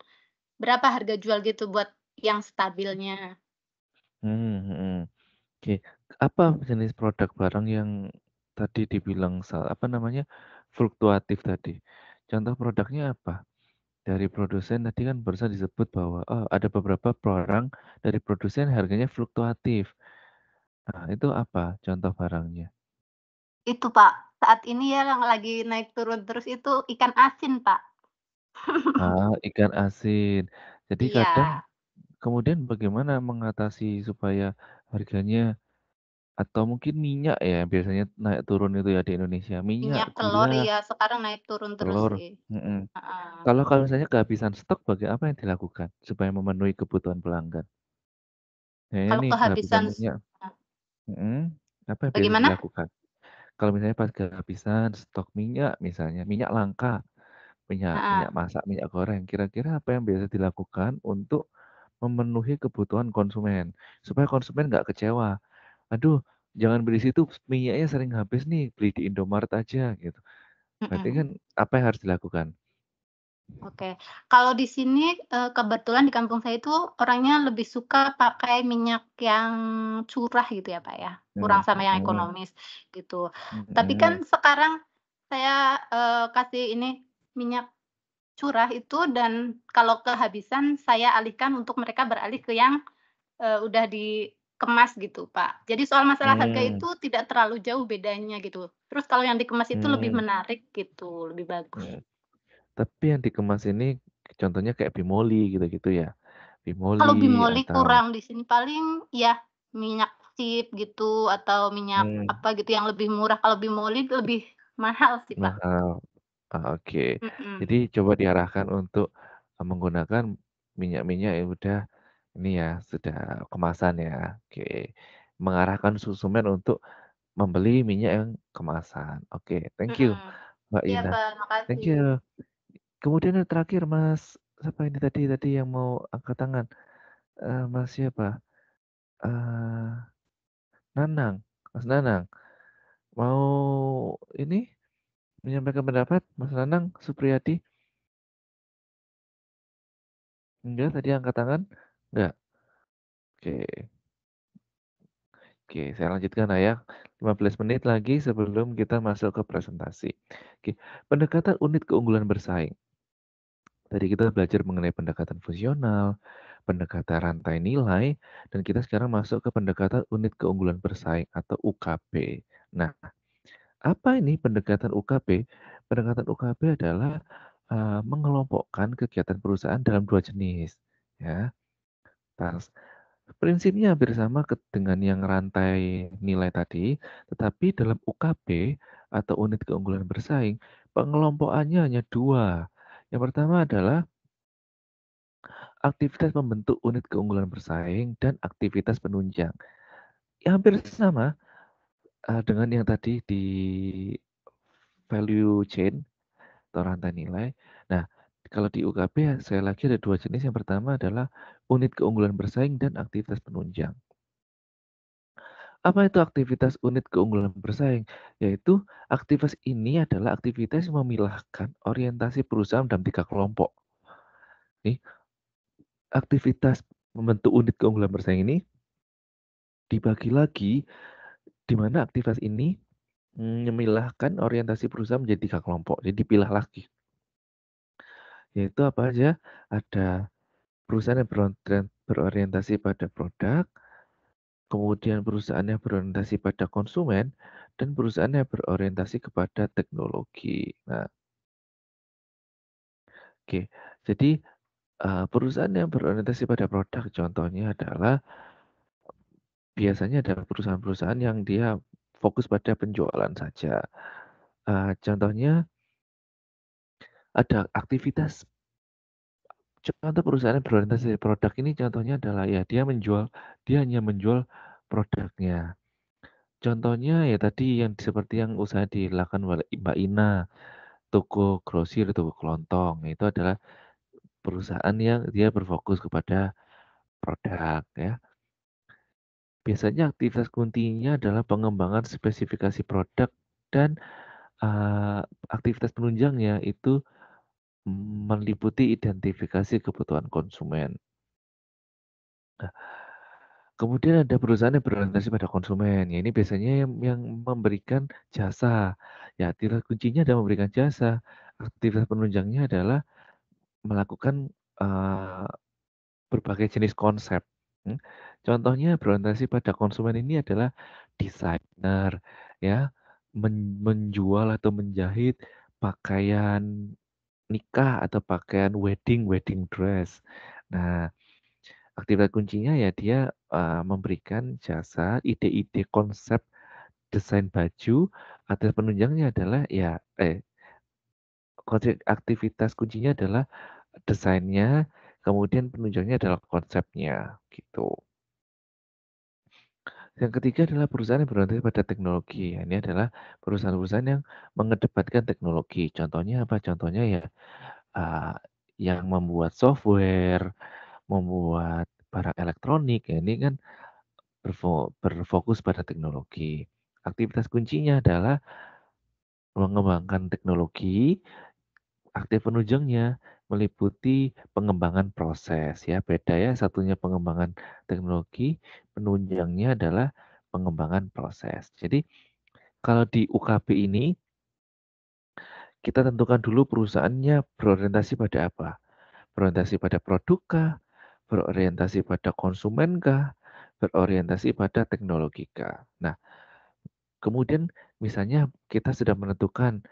S6: berapa harga jual gitu buat yang stabilnya.
S1: Mhm. Oke, apa jenis produk barang yang tadi dibilang apa namanya, fluktuatif tadi? Contoh produknya apa? Dari produsen tadi kan barusan disebut bahwa, oh ada beberapa barang dari produsen harganya fluktuatif. Nah, itu apa contoh barangnya?
S6: Itu, Pak, saat ini ya yang lagi naik turun terus itu ikan asin, Pak.
S1: Ikan asin. Jadi
S6: Iya,
S1: kadang kemudian bagaimana mengatasi supaya harganya atau mungkin minyak ya biasanya naik turun itu ya di Indonesia, minyak,
S6: minyak, telur,
S1: gula,
S6: iya sekarang naik turun terus
S1: telur,
S6: sih.
S1: mhm.
S6: Heeh.
S1: Kalau misalnya kehabisan stok apa yang dilakukan supaya memenuhi kebutuhan pelanggan? Kayaknya
S6: Kalau
S1: nih kehabisan
S6: kehabisan
S1: minyak, mhm, apa yang biasa
S6: bagaimana?
S1: dilakukan? Kalau misalnya pas kehabisan stok minyak misalnya, minyak langka, minyak
S6: Heeh.
S1: minyak masak, minyak goreng, kira-kira apa yang biasa dilakukan untuk memenuhi kebutuhan konsumen? Supaya konsumen nggak kecewa, "Aduh, jangan beli situ, minyaknya sering habis nih, beli di Indomaret aja," gitu. Berarti
S6: Mhm.
S1: kan apa yang harus dilakukan?
S6: Oke. Kalau di sini, kebetulan di kampung saya itu orangnya lebih suka pakai minyak yang curah gitu ya, Pak, ya, kurang
S1: Mhm.
S6: sama yang
S1: Mhm.
S6: ekonomis gitu. Tapi
S1: Mhm.
S6: kan sekarang saya, kasih ini minyak curah itu dan kalau kehabisan saya alihkan untuk mereka beralih ke yang, udah dikemas gitu, Pak. Jadi soal masalah harga
S1: Mmm.
S6: itu tidak terlalu jauh bedanya gitu. Terus kalau yang dikemas itu lebih
S1: Mmm.
S6: menarik gitu, lebih bagus.
S1: Mhm. Tapi yang dikemas ini contohnya kayak Bimoli gitu-gitu ya?
S6: Kalau
S1: Bimoli
S6: bimoli
S1: atau
S6: kurang di sini, paling ya minyak sip gitu atau minyak
S1: mmm,
S6: apa gitu yang lebih murah, kalau bimoli lebih mahal sih, Pak.
S1: mahal. Oke.
S6: Mhm,
S1: Jadi coba diarahkan untuk, menggunakan minyak-minyak yang udah ini ya, sudah kemasan ya, oke. Mengarahkan konsumen untuk membeli minyak yang kemasan. Oke, thank you,
S6: mhm.
S1: Mbak
S6: Iya,
S1: Ina.
S6: Pak,
S1: Thank
S6: makasih.
S1: you. Kemudian yang terakhir Mas, siapa ini tadi yang mau angkat tangan? Mas siapa? Eee, Nanang, Mas Nanang. Mau ini, menyampaikan pendapat Mas Nanang Supriyadi? Enggak, tadi angkat tangan? Enggak? Oke. Oke, saya lanjutkan lah ya. 15 menit lagi sebelum kita masuk ke presentasi. Oke, pendekatan unit keunggulan bersaing. Tadi kita belajar mengenai pendekatan fungsional, pendekatan rantai nilai, dan kita sekarang masuk ke pendekatan unit keunggulan bersaing atau UKB. Nah, apa ini pendekatan UKB? Pendekatan UKB adalah mengelompokkan kegiatan perusahaan dalam dua jenis, ya. Tas prinsipnya hampir sama dengan yang rantai nilai tadi, tetapi dalam UKB atau unit keunggulan bersaing, pengelompokannya hanya dua. Yang pertama adalah aktivitas membentuk unit keunggulan bersaing dan aktivitas penunjang. Ya, hampir sama dengan yang tadi di value chain atau rantai nilai. Nah, kalau di UKB saya lagi ada dua jenis. Yang pertama adalah unit keunggulan bersaing dan aktivitas penunjang. Apa itu aktivitas unit keunggulan bersaing? Yaitu aktivitas ini adalah aktivitas yang memilahkan orientasi perusahaan dalam tiga kelompok. Nih, aktivitas membentuk unit keunggulan bersaing ini dibagi lagi di mana aktivitas ini memilahkan orientasi perusahaan menjadi tiga kelompok. Jadi dipilah lagi. Yaitu apa aja? Ada perusahaan yang berorientasi pada produk, kemudian perusahaan yang berorientasi pada konsumen, dan perusahaan yang berorientasi kepada teknologi. Nah, oke. Jadi, perusahaan yang berorientasi pada produk contohnya adalah biasanya adalah perusahaan-perusahaan yang dia fokus pada penjualan saja. Contohnya ada aktivitas contoh perusahaan yang berorientasi produk ini contohnya adalah ya dia hanya menjual produknya. Contohnya ya tadi yang seperti yang usaha dilakukan oleh Mbak Ina, toko grosir, toko kelontong. Itu adalah perusahaan yang dia berfokus kepada produk ya. Biasanya aktivitas kuncinya adalah pengembangan spesifikasi produk dan aktivitas penunjangnya itu meliputi identifikasi kebutuhan konsumen. Nah, kemudian ada perusahaan yang berorientasi pada konsumen. Ya, ini biasanya yang memberikan jasa. Ya, aktivitas kuncinya adalah memberikan jasa. Aktivitas penunjangnya adalah melakukan berbagai jenis konsep. Contohnya berorientasi pada konsumen ini adalah desainer, ya, menjual atau menjahit pakaian nikah atau pakaian wedding dress. Nah, aktivitas kuncinya ya dia memberikan jasa ide-ide konsep desain baju, atau penunjangnya adalah ya aktivitas kuncinya adalah desainnya, kemudian penunjangnya adalah konsepnya gitu. Yang ketiga adalah perusahaan yang berorientasi pada teknologi. Ini adalah perusahaan-perusahaan yang mengedepankan teknologi. Contohnya apa? Contohnya ya yang membuat software, membuat barang elektronik. Ya, ini kan berfokus pada teknologi. Aktivitas kuncinya adalah mengembangkan teknologi. Aktif penunjangnya meliputi pengembangan proses, ya. Beda ya, satunya pengembangan teknologi, penunjangnya adalah pengembangan proses. Jadi kalau di UKB ini kita tentukan dulu perusahaannya berorientasi pada apa? Berorientasi pada produk kah? Berorientasi pada konsumen kah? Berorientasi pada teknologi kah? Nah, kemudian misalnya kita sudah menentukan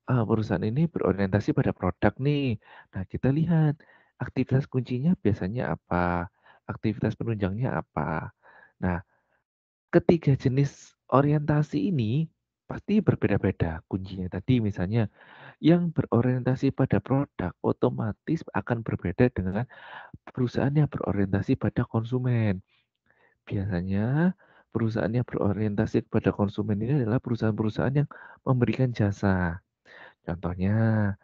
S1: perusahaan ini berorientasi pada produk nih. Nah, kita lihat aktivitas kuncinya biasanya apa, aktivitas penunjangnya apa. Nah, ketiga jenis orientasi ini pasti berbeda-beda kuncinya. Tadi misalnya yang berorientasi pada produk otomatis akan berbeda dengan perusahaan yang berorientasi pada konsumen. Biasanya perusahaan yang berorientasi kepada konsumen ini adalah perusahaan-perusahaan yang memberikan jasa. Contohnya,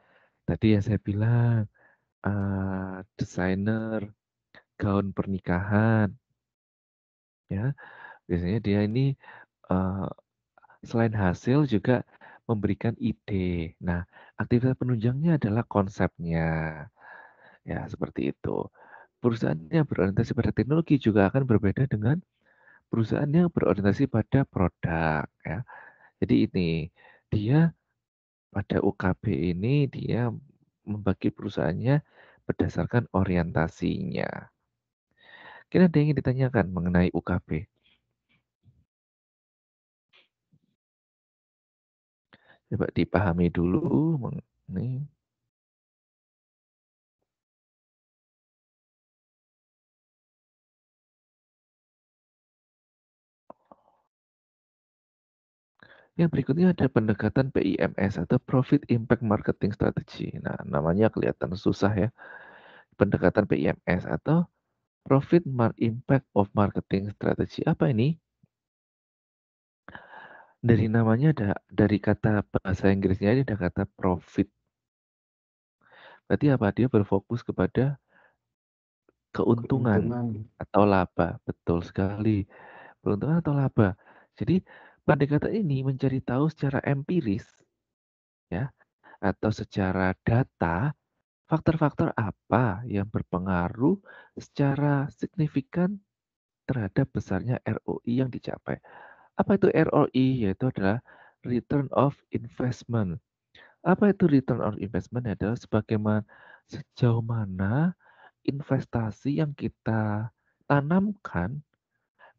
S1: tadi yang saya bilang, desainer gaun pernikahan, ya. Biasanya dia ini selain hasil juga memberikan ide. Nah, aktivitas penunjangnya adalah konsepnya, ya seperti itu. Perusahaan yang berorientasi pada teknologi juga akan berbeda dengan perusahaan yang berorientasi pada produk, ya. Jadi ini dia pada UKB ini dia membagi perusahaannya berdasarkan orientasinya. Kira ada yang ingin ditanyakan mengenai UKB? Coba dipahami dulu mengenai yang berikutnya ada pendekatan PIMS atau Profit Impact Marketing Strategy. Nah, namanya kelihatan susah ya. Pendekatan PIMS atau Profit Impact of Marketing Strategy. Apa ini? Dari namanya dari kata bahasa Inggrisnya ada kata profit. Berarti apa? Dia berfokus kepada keuntungan atau laba. Betul sekali. Keuntungan atau laba. Jadi pendekatan ini mencari tahu secara empiris ya atau secara data faktor-faktor apa yang berpengaruh secara signifikan terhadap besarnya ROI yang dicapai. Apa itu ROI? Yaitu adalah return of investment. Apa itu return of investment? Adalah sejauh mana investasi yang kita tanamkan,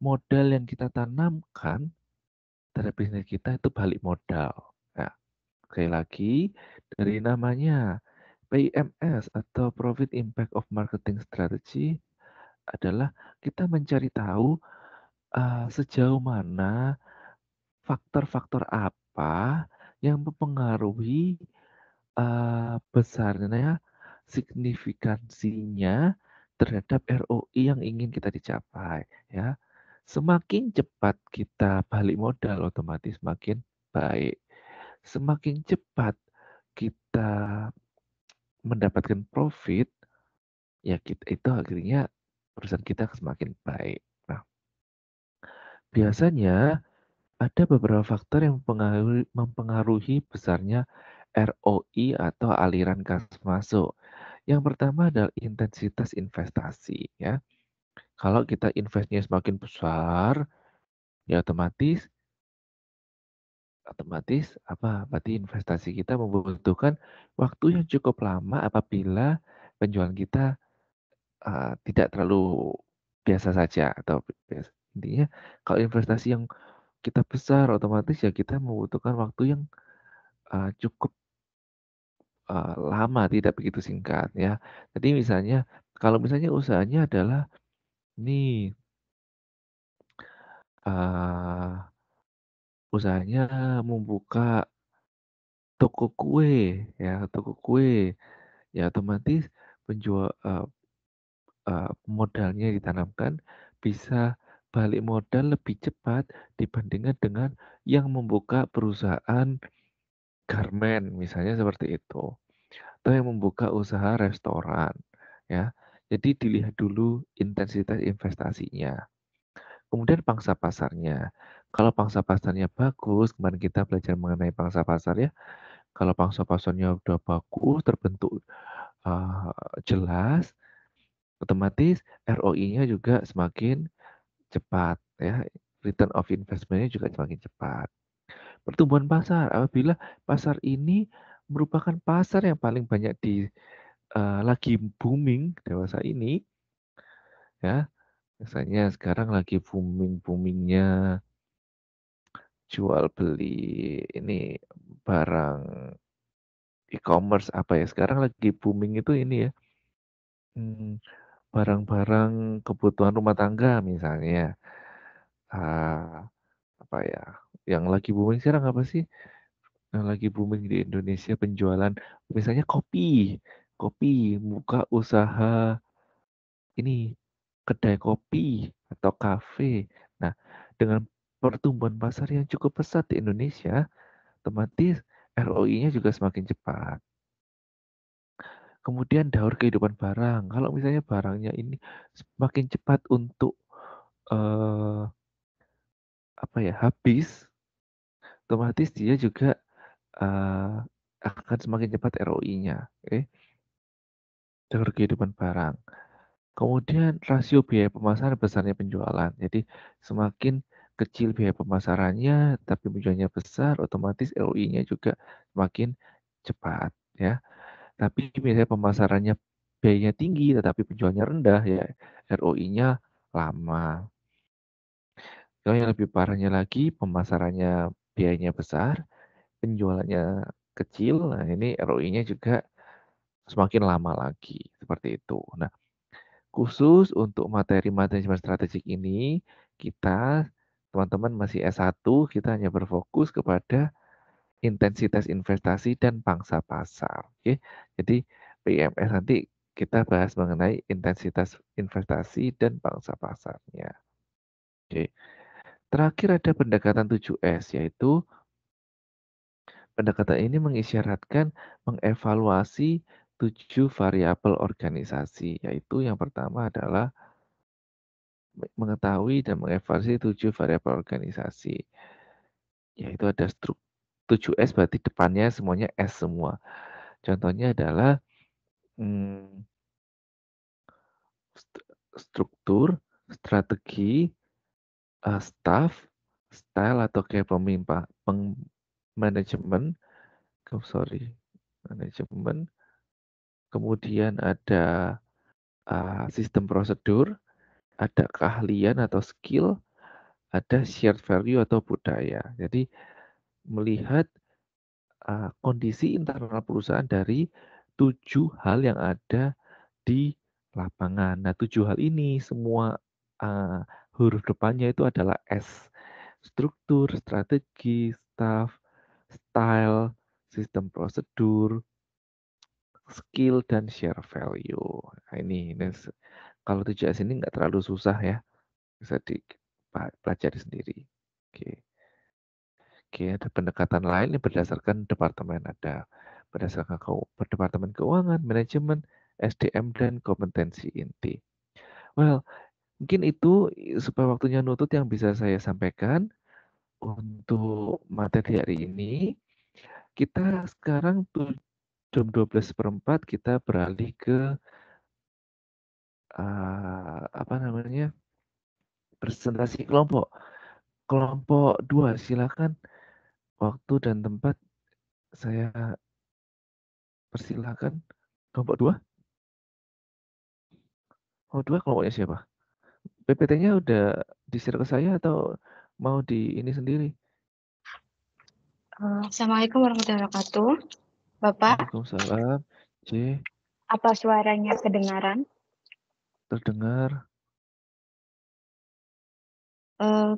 S1: modal yang kita tanamkan terhadap bisnis kita itu balik modal. Nah, sekali lagi, dari namanya PIMS atau Profit Impact of Marketing Strategy adalah kita mencari tahu sejauh mana faktor-faktor apa yang mempengaruhi besarnya signifikansinya terhadap ROI yang ingin kita dicapai, ya. Semakin cepat kita balik modal, otomatis makin baik. Semakin cepat kita mendapatkan profit, ya kita itu akhirnya perusahaan kita semakin baik. Nah, biasanya ada beberapa faktor yang mempengaruhi besarnya ROI atau aliran kas masuk. Yang pertama adalah intensitas investasi ya. Kalau kita investnya semakin besar, ya otomatis apa? Berarti investasi kita membutuhkan waktu yang cukup lama apabila penjualan kita tidak terlalu biasa saja atau intinya kalau investasi yang kita besar otomatis ya kita membutuhkan waktu yang cukup lama, tidak begitu singkat ya. Jadi misalnya kalau misalnya usahanya adalah nih usahanya membuka toko kue ya, ya otomatis penjual modalnya ditanamkan bisa balik modal lebih cepat dibandingkan dengan yang membuka perusahaan garmen misalnya seperti itu atau yang membuka usaha restoran ya. Jadi dilihat dulu intensitas investasinya. Kemudian pangsa pasarnya. Kalau pangsa pasarnya bagus, kemarin kita belajar mengenai pangsa pasar ya. Kalau pangsa pasarnya udah bagus, terbentuk jelas, otomatis ROI-nya juga semakin cepat ya. Return of investment-nya juga semakin cepat. Pertumbuhan pasar, apabila pasar ini merupakan pasar yang paling banyak lagi booming dewasa ini, ya. Misalnya sekarang lagi boomingnya jual beli ini barang e-commerce apa ya? Sekarang lagi booming itu ini ya, barang-barang kebutuhan rumah tangga misalnya. Apa ya? Yang lagi booming sekarang apa sih? Yang lagi booming di Indonesia penjualan misalnya kopi, buka usaha ini kedai kopi atau kafe. Nah, dengan pertumbuhan pasar yang cukup pesat di Indonesia, otomatis ROI-nya juga semakin cepat. Kemudian daur kehidupan barang. Kalau misalnya barangnya ini semakin cepat untuk habis, otomatis dia juga akan semakin cepat ROI-nya. Oke. Daur kehidupan barang. Kemudian rasio biaya pemasaran besarnya penjualan. Jadi semakin kecil biaya pemasarannya tapi penjualannya besar, otomatis ROI-nya juga semakin cepat ya. Tapi misalnya pemasarannya biayanya tinggi tetapi penjualannya rendah ya ROI-nya lama. Kalau yang lebih parahnya lagi pemasarannya biayanya besar, penjualannya kecil, nah ini ROI-nya juga semakin lama lagi seperti itu. Nah, khusus untuk materi manajemen strategik ini, kita teman-teman masih S1, kita hanya berfokus kepada intensitas investasi dan pangsa pasar. Oke. Jadi PIMS nanti kita bahas mengenai intensitas investasi dan pangsa pasarnya. Oke. Terakhir ada pendekatan 7S, yaitu pendekatan ini mengisyaratkan mengevaluasi 7 variabel organisasi, yaitu yang pertama adalah mengetahui dan mengevaluasi 7 variabel organisasi. Yaitu ada 7S berarti depannya semuanya S semua. Contohnya adalah struktur, strategi, staff, style atau kayak manajemen, manajemen. Kemudian ada sistem prosedur, ada keahlian atau skill, ada shared value atau budaya. Jadi melihat kondisi internal perusahaan dari 7 hal yang ada di lapangan. Nah, 7 hal ini semua huruf depannya itu adalah S. Struktur, strategi, staff, style, sistem prosedur, skill, dan share value. Nah, ini kalau 7S ini nggak terlalu susah ya. Bisa dipelajari sendiri. Oke. Oke, ada pendekatan lain yang berdasarkan departemen. Ada berdasarkan departemen keuangan, manajemen, SDM, dan kompetensi inti. Well, Mungkin itu supaya waktunya nutut yang bisa saya sampaikan untuk materi hari ini. Kita sekarang jam 12:04 kita beralih ke apa namanya, presentasi kelompok. Kelompok 2 silakan, waktu dan tempat saya persilakan. Kelompok 2? Oh 2 kelompoknya siapa? PPT-nya udah di-share ke saya atau mau di ini sendiri?
S7: Assalamualaikum warahmatullahi wabarakatuh. Bapak,
S1: Waalaikumsalam. C,
S7: apa suaranya kedengaran?
S1: terdengar.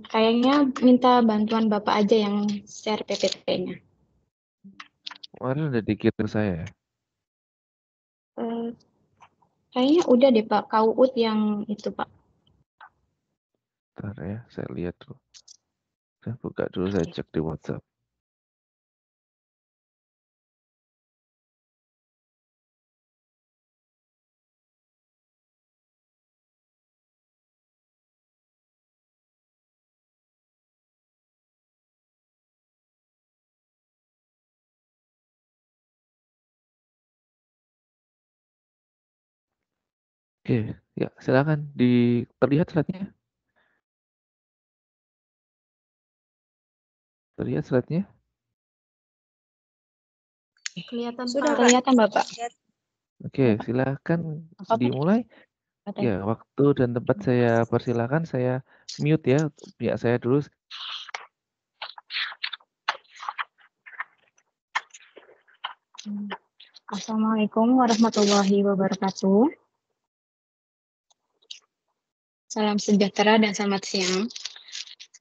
S7: Kayaknya minta bantuan Bapak aja yang share PPT-nya.
S1: Kemarin udah dikirim saya ya?
S7: Kayaknya udah deh Pak, KUUD yang itu Pak.
S1: Bentar ya, saya lihat dulu. Saya buka dulu, saya cek di WhatsApp. Oke, ya silakan terlihat slide-nya? Terlihat slide-nya?
S2: Kelihatan
S7: Sudah
S2: Pak.
S7: kelihatan Bapak.
S1: Oke, silakan dimulai. Ya, waktu dan tempat saya persilakan, saya mute ya, pihak saya dulu.
S7: Assalamualaikum warahmatullahi wabarakatuh. Salam sejahtera dan selamat siang.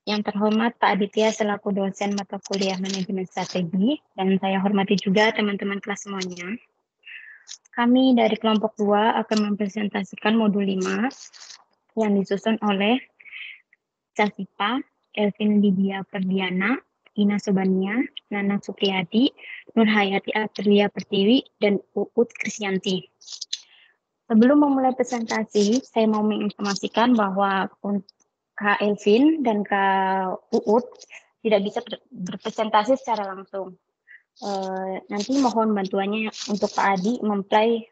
S7: Yang terhormat Pak Aditya selaku dosen mata kuliah manajemen strategi, dan saya hormati juga teman-teman kelas semuanya. Kami dari kelompok 2 akan mempresentasikan modul 5 yang disusun oleh Casipa, Elvin Lydia Perdiana, Ina Sobania, Nana Supriyadi, Nurhayati Aprilia Pertiwi, dan Uut Krisyanti. Sebelum memulai presentasi, saya mau menginformasikan bahwa Kak Elvin dan Kak Uut tidak bisa berpresentasi secara langsung. Nanti mohon bantuannya untuk Pak Adi memplay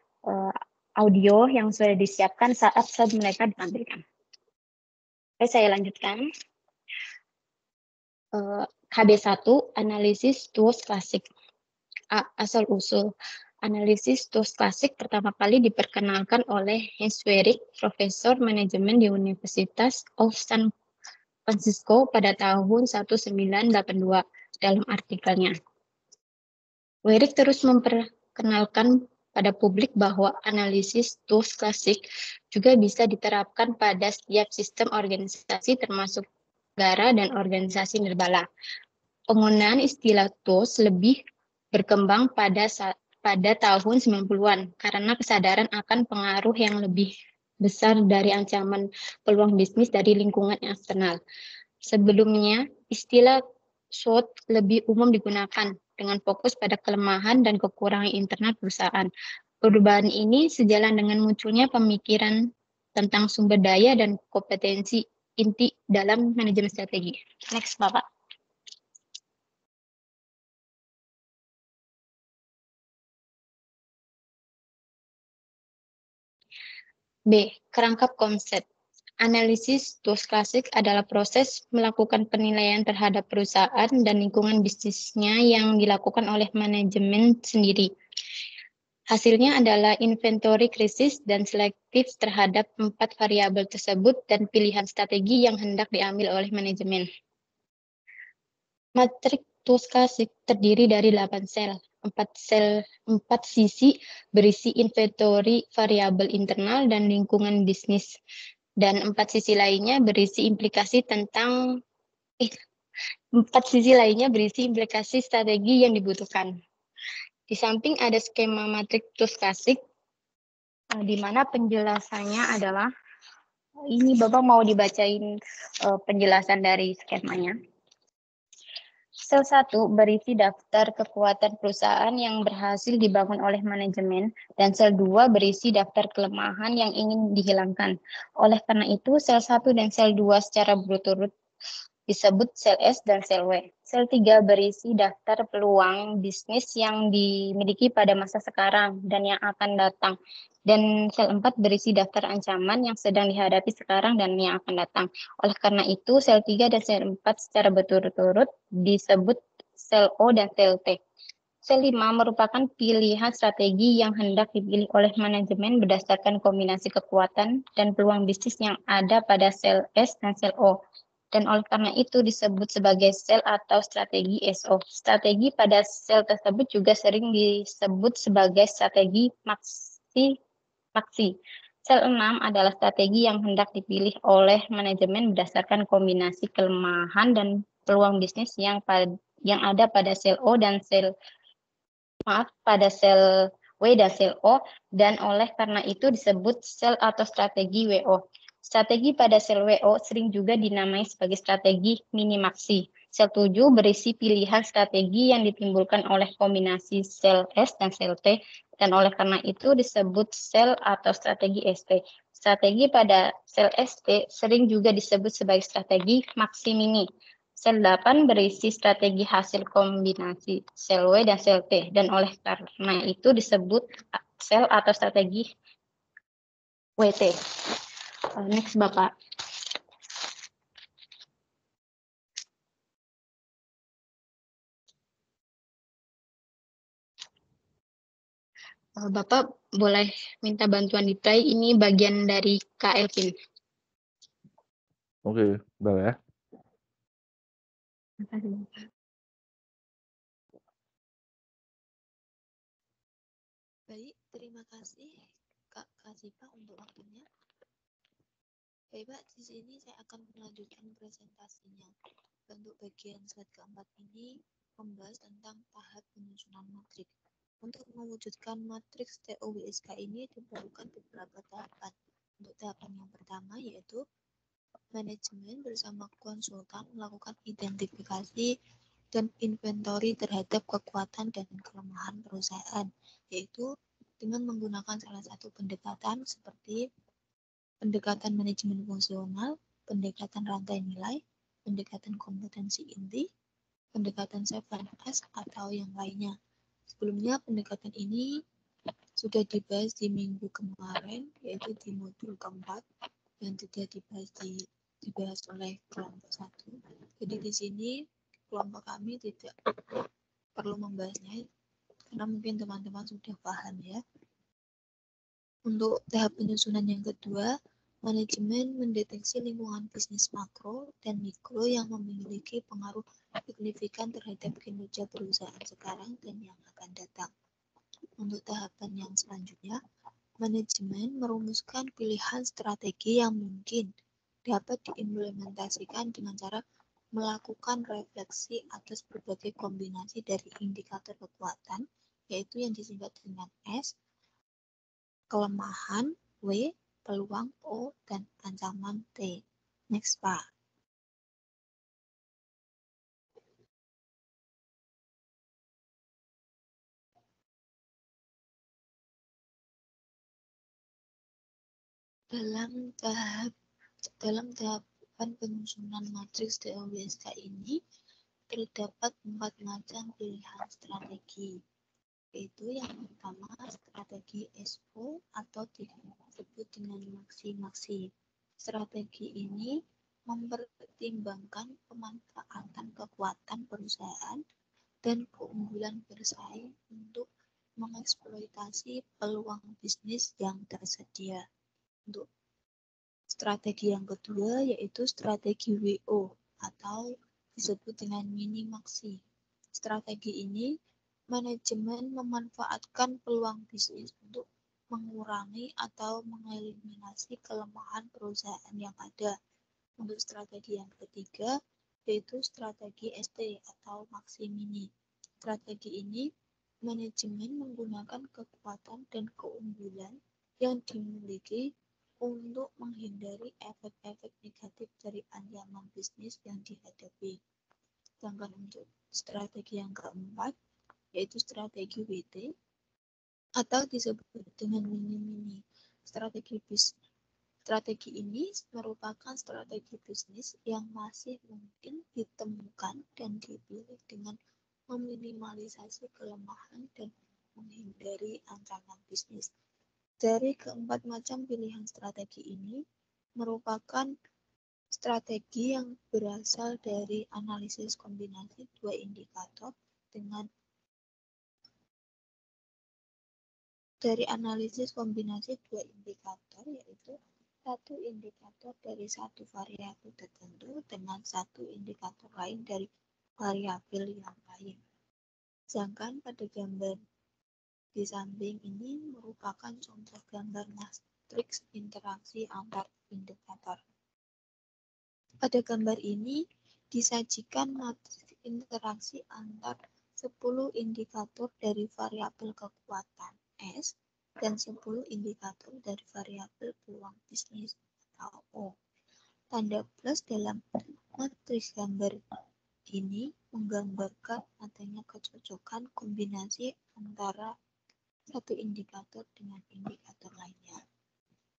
S7: audio yang sudah disiapkan saat mereka ditampilkan. Oke, saya lanjutkan. KB1, analisis tools klasik. Asal-usul. Analisis tools klasik pertama kali diperkenalkan oleh Hans Werik, Profesor Manajemen di Universitas of San Francisco pada tahun 1982 dalam artikelnya. Werik terus memperkenalkan pada publik bahwa analisis tools klasik juga bisa diterapkan pada setiap sistem organisasi termasuk negara dan organisasi nirbala. Penggunaan istilah tools lebih berkembang pada tahun 90-an karena kesadaran akan pengaruh yang lebih besar dari ancaman peluang bisnis dari lingkungan eksternal. Sebelumnya, istilah SWOT lebih umum digunakan dengan fokus pada kelemahan dan kekurangan internal perusahaan. Perubahan ini sejalan dengan munculnya pemikiran tentang sumber daya dan kompetensi inti dalam manajemen strategi. Next, Bapak. B. Kerangkap konsep. Analisis tools klasik adalah proses melakukan penilaian terhadap perusahaan dan lingkungan bisnisnya yang dilakukan oleh manajemen sendiri. Hasilnya adalah inventory krisis dan selektif terhadap 4 variabel tersebut dan pilihan strategi yang hendak diambil oleh manajemen. Matrik tools klasik terdiri dari 8 sel. 4 sisi berisi inventory variabel internal dan lingkungan bisnis, dan 4 sisi lainnya berisi implikasi strategi yang dibutuhkan. Di samping ada skema matrik tools klasik, di mana penjelasannya adalah ini. Bapak mau dibacain penjelasan dari skemanya. Sel 1 berisi daftar kekuatan perusahaan yang berhasil dibangun oleh manajemen, dan sel 2 berisi daftar kelemahan yang ingin dihilangkan. Oleh karena itu, sel 1 dan sel 2 secara berturut disebut sel S dan sel W. Sel 3 berisi daftar peluang bisnis yang dimiliki pada masa sekarang dan yang akan datang. Dan sel 4 berisi daftar ancaman yang sedang dihadapi sekarang dan yang akan datang. Oleh karena itu, sel 3 dan sel 4 secara berturut-turut disebut sel O dan sel T. Sel 5 merupakan pilihan strategi yang hendak dipilih oleh manajemen berdasarkan kombinasi kekuatan dan peluang bisnis yang ada pada sel S dan sel O. Dan oleh karena itu disebut sebagai sel atau strategi SO. Strategi pada sel tersebut juga sering disebut sebagai strategi maksi. Sel 6 adalah strategi yang hendak dipilih oleh manajemen berdasarkan kombinasi kelemahan dan peluang bisnis yang ada pada sel O dan pada sel W dan sel O, dan oleh karena itu disebut sel atau strategi WO. Strategi pada sel WO sering juga dinamai sebagai strategi minimaksi. Sel 7 berisi pilihan strategi yang ditimbulkan oleh kombinasi sel S dan sel T, dan oleh karena itu disebut sel atau strategi ST. Strategi pada sel ST sering juga disebut sebagai strategi maksi-mini. Sel 8 berisi strategi hasil kombinasi sel W dan sel T, dan oleh karena itu disebut sel atau strategi WT. Next, Bapak. Bapak boleh minta bantuan di play, ini bagian dari Kak Elvin.
S1: Oke, bentar ya.
S8: Baik, terima kasih Kak Kasipa untuk waktunya. Baik Pak, di sini saya akan melanjutkan presentasinya. Untuk bagian slide keempat ini membahas tentang tahap penyusunan matriks. Untuk mewujudkan matriks TOWSK ini diperlukan beberapa tahapan. Untuk tahapan yang pertama yaitu manajemen bersama konsultan melakukan identifikasi dan inventory terhadap kekuatan dan kelemahan perusahaan, yaitu dengan menggunakan salah satu pendekatan seperti pendekatan manajemen fungsional, pendekatan rantai nilai, pendekatan kompetensi inti, pendekatan 7S atau yang lainnya. Sebelumnya pendekatan ini sudah dibahas di minggu kemarin, yaitu di modul keempat, yang tidak dibahas oleh kelompok 1. Jadi di sini kelompok kami tidak perlu membahasnya, karena mungkin teman-teman sudah paham ya. Untuk tahap penyusunan yang kedua, manajemen mendeteksi lingkungan bisnis makro dan mikro yang memiliki pengaruh signifikan terhadap kinerja perusahaan sekarang dan yang akan datang. Untuk tahapan yang selanjutnya, manajemen merumuskan pilihan strategi yang mungkin dapat diimplementasikan dengan cara melakukan refleksi atas berbagai kombinasi dari indikator kekuatan, yaitu yang disingkat dengan S, kelemahan W, peluang O, dan ancaman T. Next, Pak. Dalam tahapan penyusunan matriks TOWSK ini terdapat 4 macam pilihan strategi, yaitu yang pertama strategi SO atau disebut dengan maksi-maksi. Strategi ini mempertimbangkan pemanfaatan kekuatan perusahaan dan keunggulan bersaing untuk mengeksploitasi peluang bisnis yang tersedia. Untuk strategi yang kedua yaitu strategi WO atau disebut dengan mini-maksi. Strategi ini manajemen memanfaatkan peluang bisnis untuk mengurangi atau mengeliminasi kelemahan perusahaan yang ada. Untuk strategi yang ketiga yaitu strategi ST atau maksi mini. Strategi ini manajemen menggunakan kekuatan dan keunggulan yang dimiliki untuk menghindari efek-efek negatif dari ancaman bisnis yang dihadapi. Sedangkan untuk strategi yang keempat, yaitu strategi WT, atau disebut dengan mini-mini strategi bisnis. Strategi ini merupakan strategi bisnis yang masih mungkin ditemukan dan dipilih dengan meminimalisasi kelemahan dan menghindari ancaman bisnis. Dari keempat macam pilihan strategi ini merupakan strategi yang berasal dari analisis kombinasi dua indikator yaitu satu indikator dari satu variabel tertentu dengan satu indikator lain dari variabel yang lain. Sedangkan pada gambar di samping ini merupakan contoh gambar matriks interaksi antar indikator. Pada gambar ini disajikan matriks interaksi antar 10 indikator dari variabel kekuatan S dan 10 indikator dari variabel peluang bisnis atau O. Tanda plus dalam matriks gambar ini menggambarkan adanya kecocokan kombinasi antara satu indikator dengan indikator lainnya.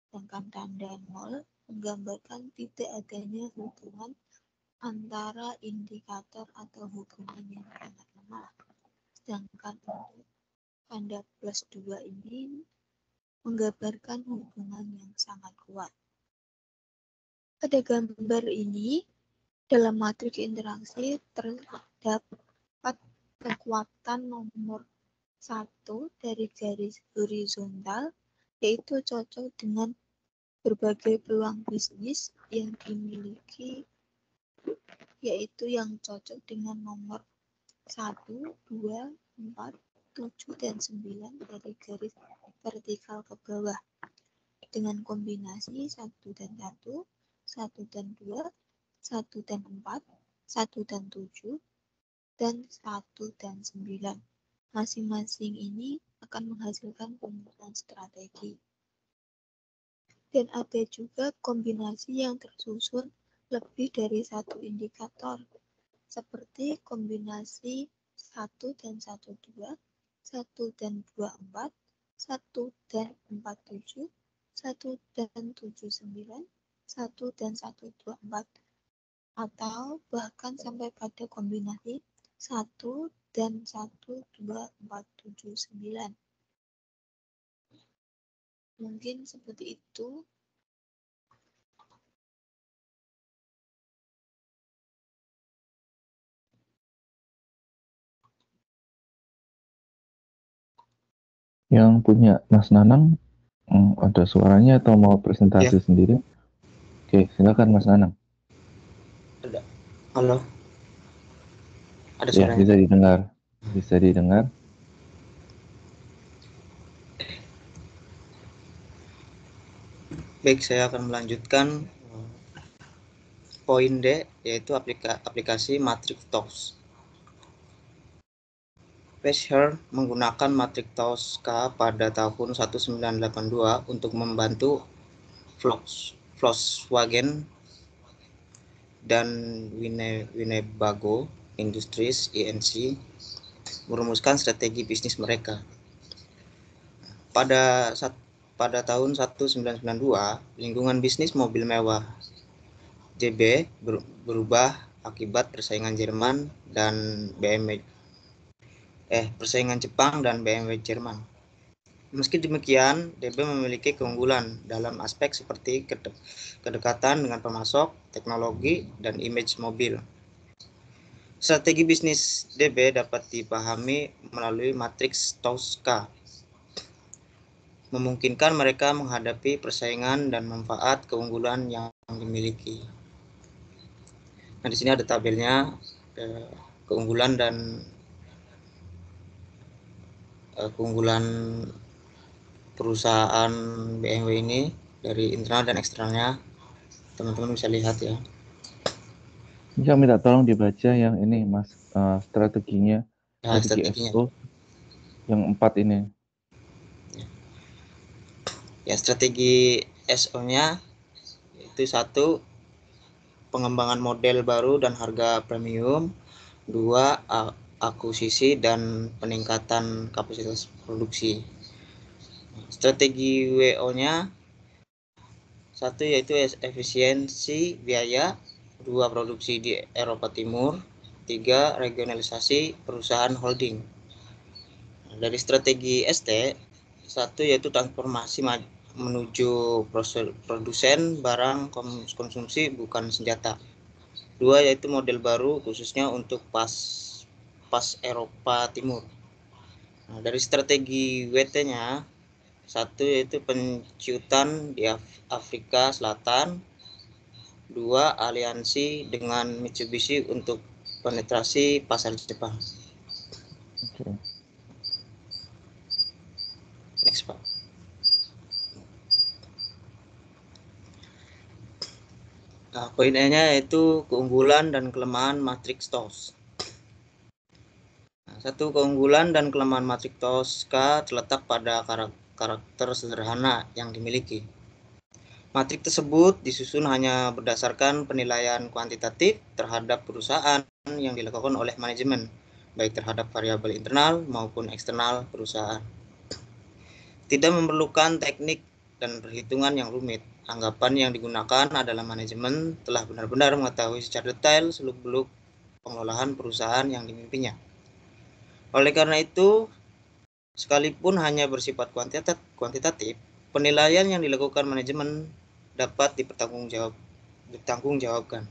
S8: Sedangkan tanda nol menggambarkan tidak adanya hubungan antara indikator atau hubungan yang sangat lemah. Sedangkan untuk tanda plus 2 ini menggambarkan hubungan yang sangat kuat. Pada gambar ini, dalam matriks interaksi terdapat kekuatan nomor 1 dari garis horizontal, yaitu cocok dengan berbagai peluang bisnis yang dimiliki, yaitu yang cocok dengan nomor 1, 2, 4, 7, dan 9 dari garis vertikal ke bawah dengan kombinasi 1 dan 1, 1 dan 2, 1 dan 4, 1 dan 7, dan 1 dan 9. Masing-masing ini akan menghasilkan pembuatan strategi. Dan ada juga kombinasi yang tersusun lebih dari satu indikator, seperti kombinasi 1 dan 1, 2, 1 dan 2, 4, 1 dan 4, 7, 1 dan 7, 9, 1 dan 1, 2, 4, atau bahkan sampai pada kombinasi 1 dan 1, 2, 4, 7, 9. Mungkin seperti itu.
S1: Yang punya Mas Nanang, ada suaranya atau mau presentasi sendiri? Oke, silakan Mas Nanang.
S9: Ada. Halo. Ada
S1: Ya,
S9: suaranya.
S1: bisa didengar. Bisa didengar.
S9: Baik, saya akan melanjutkan poin D, yaitu aplikasi matriks TOS. Pesher menggunakan matriks Tosca pada tahun 1982 untuk membantu Volkswagen dan Winnebago Industries (INC) merumuskan strategi bisnis mereka. Pada tahun 1992, lingkungan bisnis mobil mewah JB berubah akibat persaingan Jepang dan BMW Jerman. Meski demikian, DB memiliki keunggulan dalam aspek seperti kedekatan dengan pemasok, teknologi, dan image mobil. Strategi bisnis DB dapat dipahami melalui matriks Tosca, memungkinkan mereka menghadapi persaingan dan manfaat keunggulan yang dimiliki. Nah, di sini ada tabelnya, keunggulan perusahaan BMW ini dari internal dan eksternalnya. Teman-teman bisa lihat ya.
S1: Bisa minta tolong dibaca yang ini Mas, strateginya, strategi SO yang 4 ini.
S9: Ya, strategi SO-nya itu 1, pengembangan model baru dan harga premium. 2. Akuisisi dan peningkatan kapasitas produksi. Strategi WO-nya 1 yaitu efisiensi biaya, 2 produksi di Eropa Timur, 3 regionalisasi perusahaan holding. Dari strategi ST, 1 yaitu transformasi menuju produsen barang konsumsi bukan senjata. 2 yaitu model baru khususnya untuk pas Eropa Timur. Nah, dari strategi WT-nya 1 yaitu penciutan di Afrika Selatan, 2 aliansi dengan Mitsubishi untuk penetrasi pasar Jepang.
S1: Oke.
S9: Next, Pak. Nah, poin E-nya yaitu keunggulan dan kelemahan matriks TOS. Nah, 1 keunggulan dan kelemahan matriks TOS-K terletak pada karakter sederhana yang dimiliki. Matriks tersebut disusun hanya berdasarkan penilaian kuantitatif terhadap perusahaan yang dilakukan oleh manajemen, baik terhadap variabel internal maupun eksternal perusahaan. Tidak memerlukan teknik dan perhitungan yang rumit. Anggapan yang digunakan adalah manajemen telah benar-benar mengetahui secara detail seluk-beluk pengelolaan perusahaan yang dimimpinya. Oleh karena itu, sekalipun hanya bersifat kuantitatif, penilaian yang dilakukan manajemen dapat dipertanggungjawabkan.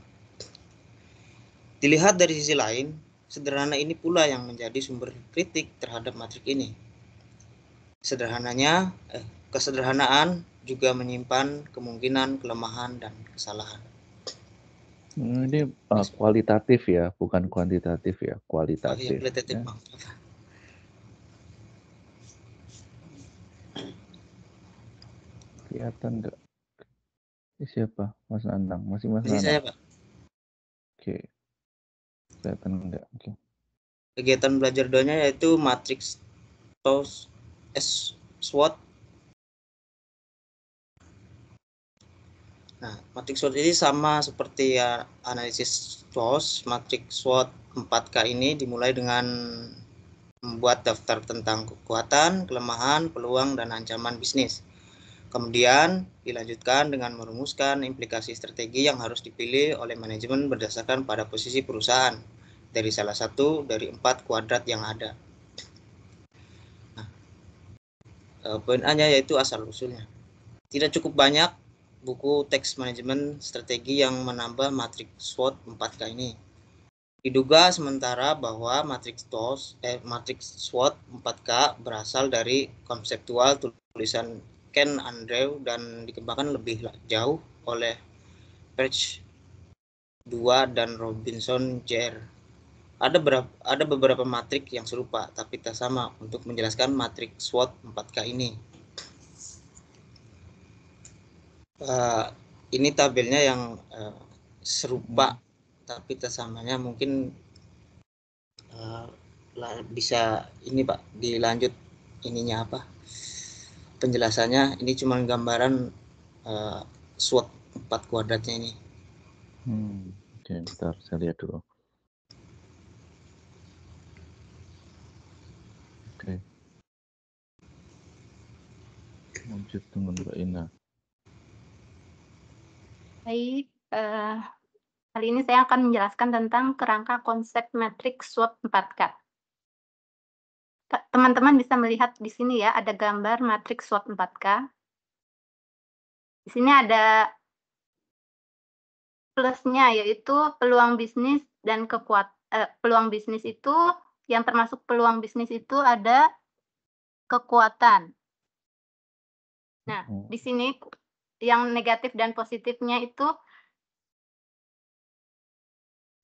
S9: Dilihat dari sisi lain, sederhana ini pula yang menjadi sumber kritik terhadap matriks ini. Kesederhanaan juga menyimpan kemungkinan kelemahan dan kesalahan.
S1: Ini kualitatif ya, bukan kuantitatif ya, kualitatif.
S9: Kualitatif,
S1: Ya.
S9: Bang.
S1: Kelihatan enggak? Ini siapa? Mas Anang. Masih Mas
S9: Masih
S1: Anang?
S9: saya, Pak.
S1: Oke. Kelihatan enggak? Oke.
S9: Kegiatan belajar 2-nya yaitu matriks TOS SWOT. Nah, matriks SWOT ini sama seperti analisis TOS. Matriks SWOT 4K ini dimulai dengan membuat daftar tentang kekuatan, kelemahan, peluang, dan ancaman bisnis. Kemudian dilanjutkan dengan merumuskan implikasi strategi yang harus dipilih oleh manajemen berdasarkan pada posisi perusahaan dari salah satu dari 4 kuadrat yang ada. Nah, poin A-nya yaitu asal-usulnya. Tidak cukup banyak buku teks manajemen strategi yang menambah matriks SWOT 4K ini. Diduga sementara bahwa matriks SWOT 4K berasal dari konseptual tulisan Ken Andrew dan dikembangkan lebih jauh oleh Perch 2 dan Robinson Jr. Ada beberapa matriks yang serupa tapi tak sama untuk menjelaskan matriks SWOT 4K ini. Ini tabelnya yang serupa tapi tak samanya mungkin bisa ini Pak dilanjut ininya apa penjelasannya. Ini cuma gambaran SWOT 4 kuadratnya ini.
S1: Oke, bentar saya lihat dulu. Oke. Lanjut dengan Mbak Ina.
S6: Baik, kali ini saya akan menjelaskan tentang kerangka konsep matriks SWOT 4K. Teman-teman bisa melihat di sini ya, ada gambar matriks SWOT 4K. Di sini ada plusnya, yaitu peluang bisnis dan peluang bisnis itu, yang termasuk peluang bisnis itu ada kekuatan. Nah, di sini yang negatif dan positifnya itu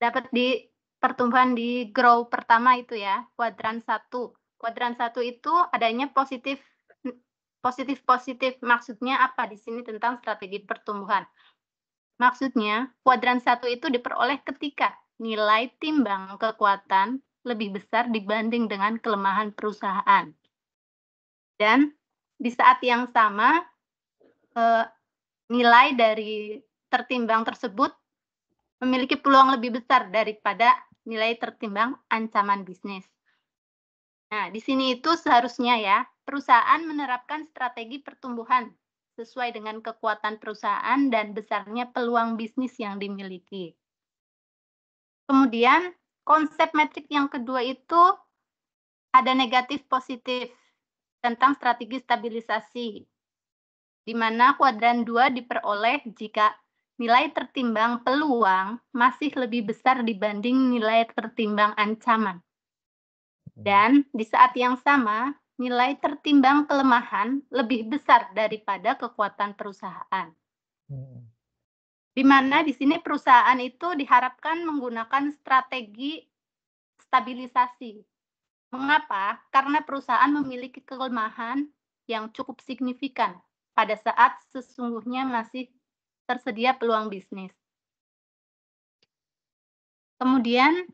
S6: dapat di pertumbuhan di grow pertama itu ya, kuadran 1. Kuadran 1 itu adanya positif. Maksudnya apa di sini tentang strategi pertumbuhan? Maksudnya, kuadran 1 itu diperoleh ketika nilai timbang kekuatan lebih besar dibanding dengan kelemahan perusahaan. Dan di saat yang sama, nilai dari tertimbang tersebut memiliki peluang lebih besar daripada nilai tertimbang ancaman bisnis. Nah, di sini itu seharusnya ya, perusahaan menerapkan strategi pertumbuhan sesuai dengan kekuatan perusahaan dan besarnya peluang bisnis yang dimiliki. Kemudian, konsep metrik yang kedua itu ada negatif positif tentang strategi stabilisasi, di mana kuadran 2 diperoleh jika nilai tertimbang peluang masih lebih besar dibanding nilai tertimbang ancaman. Dan di saat yang sama, nilai tertimbang kelemahan lebih besar daripada kekuatan perusahaan. Di mana di sini perusahaan itu diharapkan menggunakan strategi stabilisasi. Mengapa? Karena perusahaan memiliki kelemahan yang cukup signifikan pada saat sesungguhnya masih tersedia peluang bisnis. Kemudian,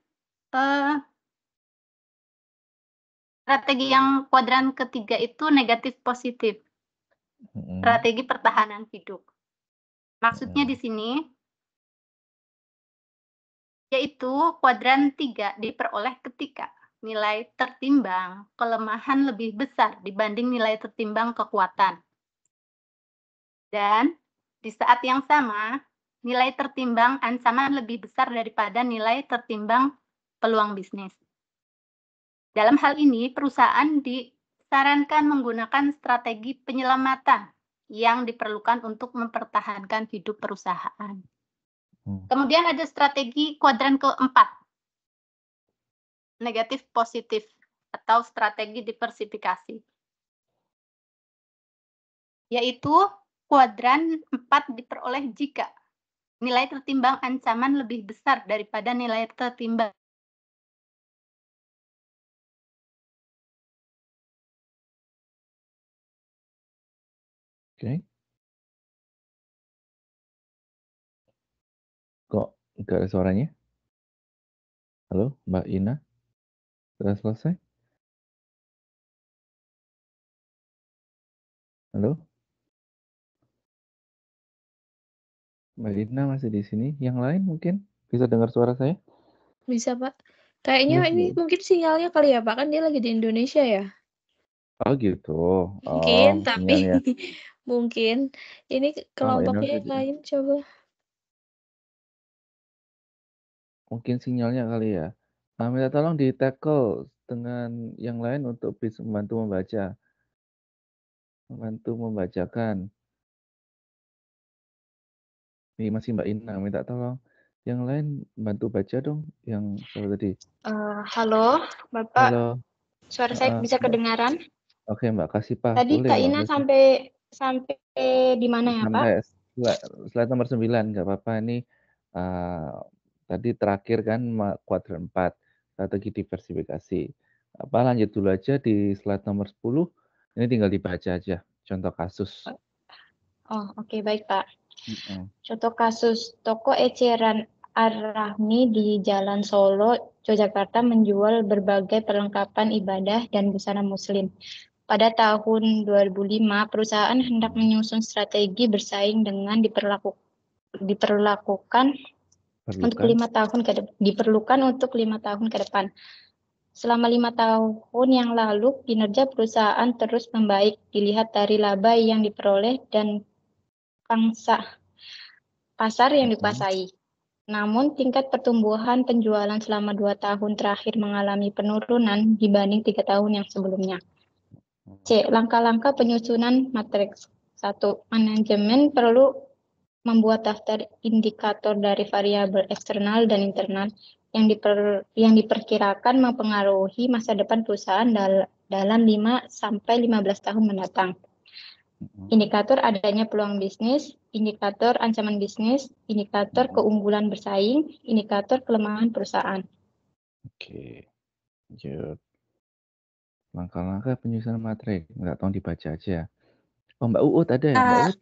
S6: strategi yang kuadran ketiga itu negatif positif. Strategi pertahanan hidup. Maksudnya di sini, yaitu kuadran 3 diperoleh ketika nilai tertimbang kelemahan lebih besar dibanding nilai tertimbang kekuatan. Dan di saat yang sama, nilai tertimbang ancaman lebih besar daripada nilai tertimbang peluang bisnis. Dalam hal ini, perusahaan disarankan menggunakan strategi penyelamatan yang diperlukan untuk mempertahankan hidup perusahaan. Kemudian ada strategi kuadran keempat, negatif positif atau strategi diversifikasi, yaitu kuadran 4 diperoleh jika nilai tertimbang ancaman lebih besar daripada nilai tertimbang
S1: Oke. Kok nggak ada suaranya? Halo, Mbak Ina? Sudah selesai? Halo? Mbak Ina masih di sini? Yang lain mungkin bisa dengar suara saya?
S3: Bisa, Pak. Kayaknya
S1: Belum,
S3: ini
S1: belum.
S3: mungkin sinyalnya kali ya, Pak. Kan dia lagi di Indonesia ya?
S1: Oh gitu.
S3: Mungkin, tapi
S1: sinyalnya.
S3: mungkin. Ini kelompoknya yang lain, coba.
S1: Mungkin sinyalnya kali ya. Minta tolong di-tackle dengan yang lain untuk bisa membantu membaca. Membantu membacakan. Nih masih Mbak Ina, minta tolong. Yang lain bantu baca dong, yang soal tadi.
S7: Halo, Bapak.
S1: Halo.
S7: Suara saya bisa kedengaran?
S1: Oke, Mbak Kasipah.
S7: Tadi
S1: Boleh,
S7: Kak
S1: Mbak
S7: Ina
S1: Kasipah.
S7: sampai di mana ya, Pak?
S1: Sampai slide nomor 9, nggak apa-apa. Ini tadi terakhir kan kuadran 4, strategi diversifikasi. Lanjut dulu aja di slide nomor 10. Ini tinggal dibaca aja, contoh kasus.
S7: Oh, oke, baik, Pak. Contoh kasus toko eceran Ar-Rahmi di Jalan Solo, Yogyakarta menjual berbagai perlengkapan ibadah dan busana muslim. Pada tahun 2005, perusahaan hendak menyusun strategi bersaing dengan diperlukan untuk 5 tahun ke depan. Selama 5 tahun yang lalu, kinerja perusahaan terus membaik dilihat dari laba yang diperoleh dan pangsa pasar yang dikuasai. Namun, tingkat pertumbuhan penjualan selama 2 tahun terakhir mengalami penurunan dibanding 3 tahun yang sebelumnya. C. Langkah-langkah penyusunan matriks. 1. Manajemen perlu membuat daftar indikator dari variabel eksternal dan internal yang diperkirakan mempengaruhi masa depan perusahaan dalam 5-15 tahun mendatang. Indikator adanya peluang bisnis, indikator ancaman bisnis, indikator keunggulan bersaing, indikator kelemahan perusahaan.
S1: Oke, lanjut. Langkah-langkah penyusunan materi, nggak tolong dibaca aja. Oh, Mbak Uut ada ya? Mbak Uut?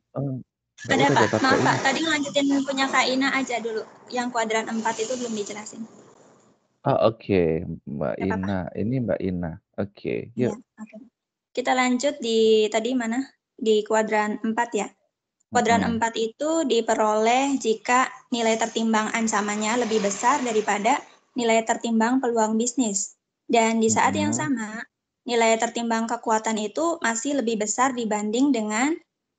S10: Ada, Pak. Maaf, Pak. Tadi lanjutin punya Kak Ina aja dulu. Yang kuadran 4 itu belum dijelasin.
S1: Oh, oke. Mbak Ina. Ini Mbak Ina. Oke, yuk.
S10: Ya, oke. Kita lanjut di tadi mana? Di kuadran 4 ya. Kuadran 4 itu diperoleh jika nilai tertimbang ancamannya lebih besar daripada nilai tertimbang peluang bisnis. Dan di saat yang sama, nilai tertimbang kekuatan itu masih lebih besar dibanding dengan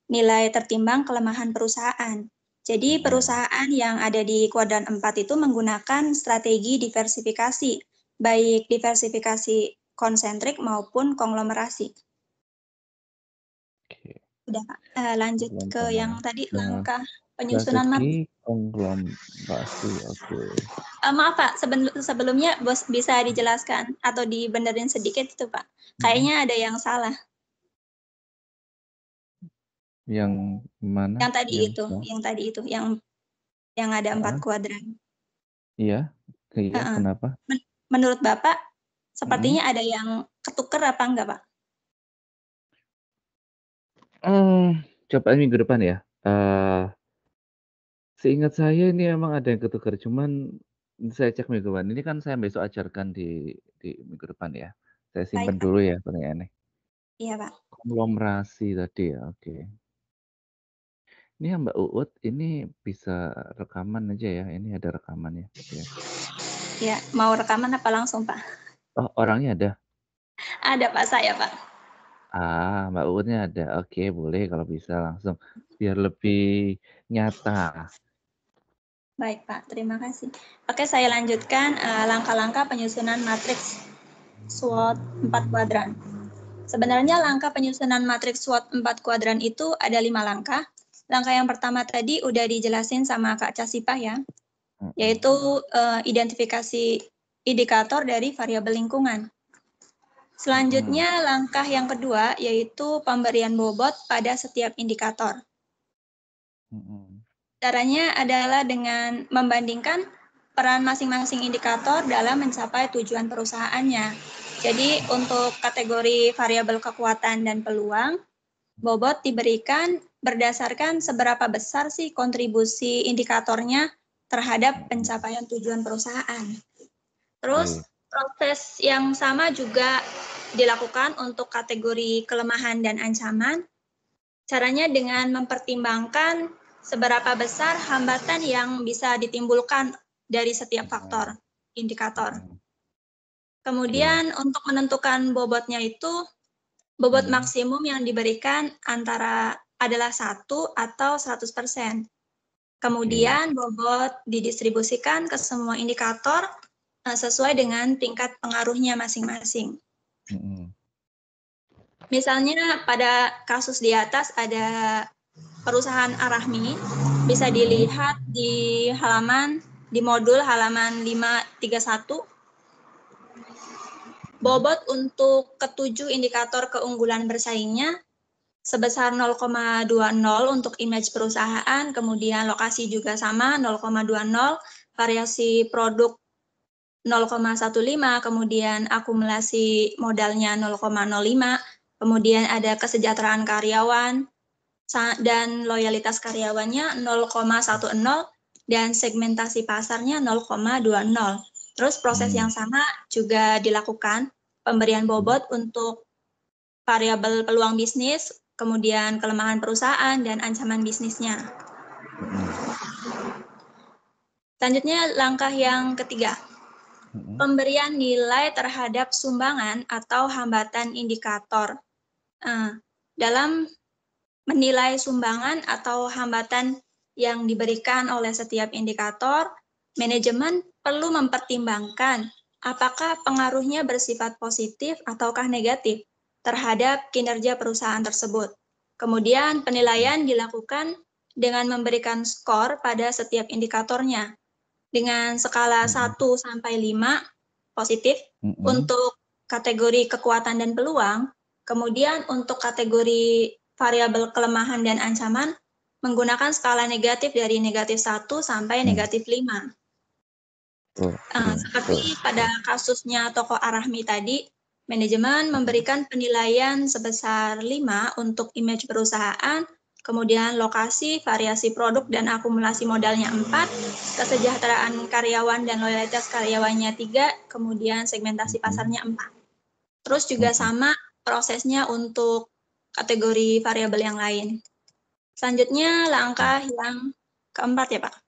S10: nilai tertimbang kelemahan perusahaan. Jadi perusahaan yang ada di kuadran 4 itu menggunakan strategi diversifikasi, baik diversifikasi konsentrik maupun konglomerasi.
S1: Oke.
S10: Udah Pak, lanjut ke yang tadi langkah penyusunan
S1: Strategi konglomerasi, oke.
S10: Maaf Pak, sebelumnya bisa dijelaskan atau dibenerin sedikit itu Pak. Kayaknya ada yang salah.
S1: Yang mana?
S10: Yang tadi itu, yang ada 4 kuadran.
S1: Iya, kenapa?
S10: Menurut Bapak, sepertinya ada yang ketuker apa enggak Pak?
S1: Coba minggu depan ya. Seingat saya ini emang ada yang ketukar, cuman saya cek minggu depan. Ini kan saya besok ajarkan di minggu depan ya. Saya simpan
S10: Baik, Pak.
S1: dulu ya pertanyaannya.
S10: Iya Pak.
S1: Konglomerasi tadi ya, oke. Ini ya Mbak Uut, ini bisa rekaman aja ya. Ini ada rekamannya. Ya.
S10: Ya, mau rekaman apa langsung Pak?
S1: Oh, orangnya ada?
S10: Ada Pak, saya Pak.
S1: Mbak Uutnya ada. Oke, boleh kalau bisa langsung. Biar lebih nyata.
S10: Baik Pak, terima kasih. Oke, saya lanjutkan langkah-langkah penyusunan matriks SWOT 4 kuadran. Sebenarnya langkah penyusunan matriks SWOT 4 kuadran itu ada 5 langkah. Langkah yang pertama tadi udah dijelasin sama Kak Casipah ya, yaitu identifikasi indikator dari variabel lingkungan. Selanjutnya langkah yang kedua yaitu pemberian bobot pada setiap indikator. Caranya adalah dengan membandingkan peran masing-masing indikator dalam mencapai tujuan perusahaannya. Jadi untuk kategori variabel kekuatan dan peluang, bobot diberikan berdasarkan seberapa besar sih kontribusi indikatornya terhadap pencapaian tujuan perusahaan. Terus proses yang sama juga dilakukan untuk kategori kelemahan dan ancaman. Caranya dengan mempertimbangkan seberapa besar hambatan yang bisa ditimbulkan dari setiap faktor indikator. Kemudian untuk menentukan bobotnya itu, bobot maksimum yang diberikan adalah 1 atau 100%. Kemudian bobot didistribusikan ke semua indikator sesuai dengan tingkat pengaruhnya masing-masing. Misalnya pada kasus di atas ada perusahaan Arahmi, bisa dilihat di modul halaman 531. Bobot untuk ketujuh indikator keunggulan bersaingnya sebesar 0,20 untuk image perusahaan, kemudian lokasi juga sama 0,20, variasi produk 0,15, kemudian akumulasi modalnya 0,05, kemudian ada kesejahteraan karyawan dan loyalitas karyawannya 0,10 dan segmentasi pasarnya 0,20. Terus proses yang sama juga dilakukan, pemberian bobot untuk variabel peluang bisnis, kemudian kelemahan perusahaan dan ancaman bisnisnya. Selanjutnya langkah yang ketiga, pemberian nilai terhadap sumbangan atau hambatan indikator. Dalam menilai sumbangan atau hambatan yang diberikan oleh setiap indikator, manajemen perlu mempertimbangkan apakah pengaruhnya bersifat positif ataukah negatif terhadap kinerja perusahaan tersebut. Kemudian penilaian dilakukan dengan memberikan skor pada setiap indikatornya dengan skala 1 sampai 5 positif untuk kategori kekuatan dan peluang, kemudian untuk kategori variabel kelemahan dan ancaman menggunakan skala negatif dari negatif 1 sampai negatif 5. Seperti pada kasusnya toko Arahmi tadi, manajemen memberikan penilaian sebesar 5 untuk image perusahaan, kemudian lokasi, variasi produk, dan akumulasi modalnya 4, kesejahteraan karyawan dan loyalitas karyawannya 3, kemudian segmentasi pasarnya 4. Terus juga sama prosesnya untuk kategori variabel yang lain. Selanjutnya langkah yang keempat ya Pak,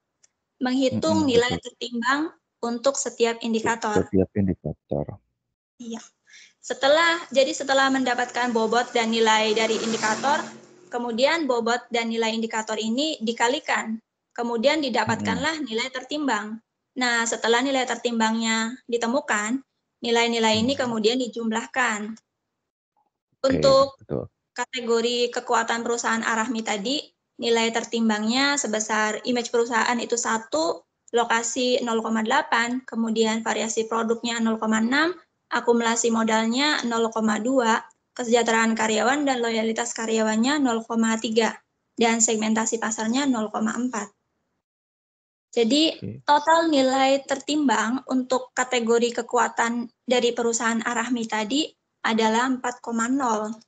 S10: menghitung nilai tertimbang untuk setiap indikator.
S1: Setiap indikator.
S10: Iya. Setelah mendapatkan bobot dan nilai dari indikator, kemudian bobot dan nilai indikator ini dikalikan. Kemudian didapatkanlah nilai tertimbang. Nah, setelah nilai tertimbangnya ditemukan, nilai-nilai ini kemudian dijumlahkan. Untuk kategori kekuatan perusahaan Arahmi tadi, nilai tertimbangnya sebesar image perusahaan itu 1, lokasi 0,8, kemudian variasi produknya 0,6, akumulasi modalnya 0,2, kesejahteraan karyawan dan loyalitas karyawannya 0,3, dan segmentasi pasarnya 0,4. Jadi total nilai tertimbang untuk kategori kekuatan dari perusahaan Arahmi tadi adalah 4,0.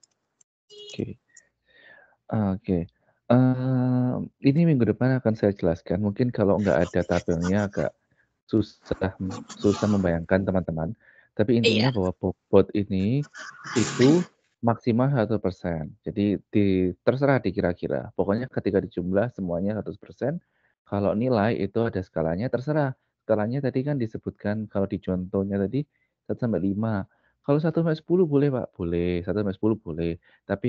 S1: Oke. Ini minggu depan akan saya jelaskan. Mungkin kalau nggak ada tabelnya agak susah membayangkan teman-teman. Tapi intinya bahwa bobot ini itu maksimal 100%. Jadi terserah dikira-kira. Pokoknya ketika dijumlah semuanya 100%. Kalau nilai itu ada skalanya, terserah. Skalanya tadi kan disebutkan kalau di contohnya tadi 1 sampai 5. Kalau 1 sampai 10 boleh, Pak? Boleh. 1 sampai 10 boleh. Tapi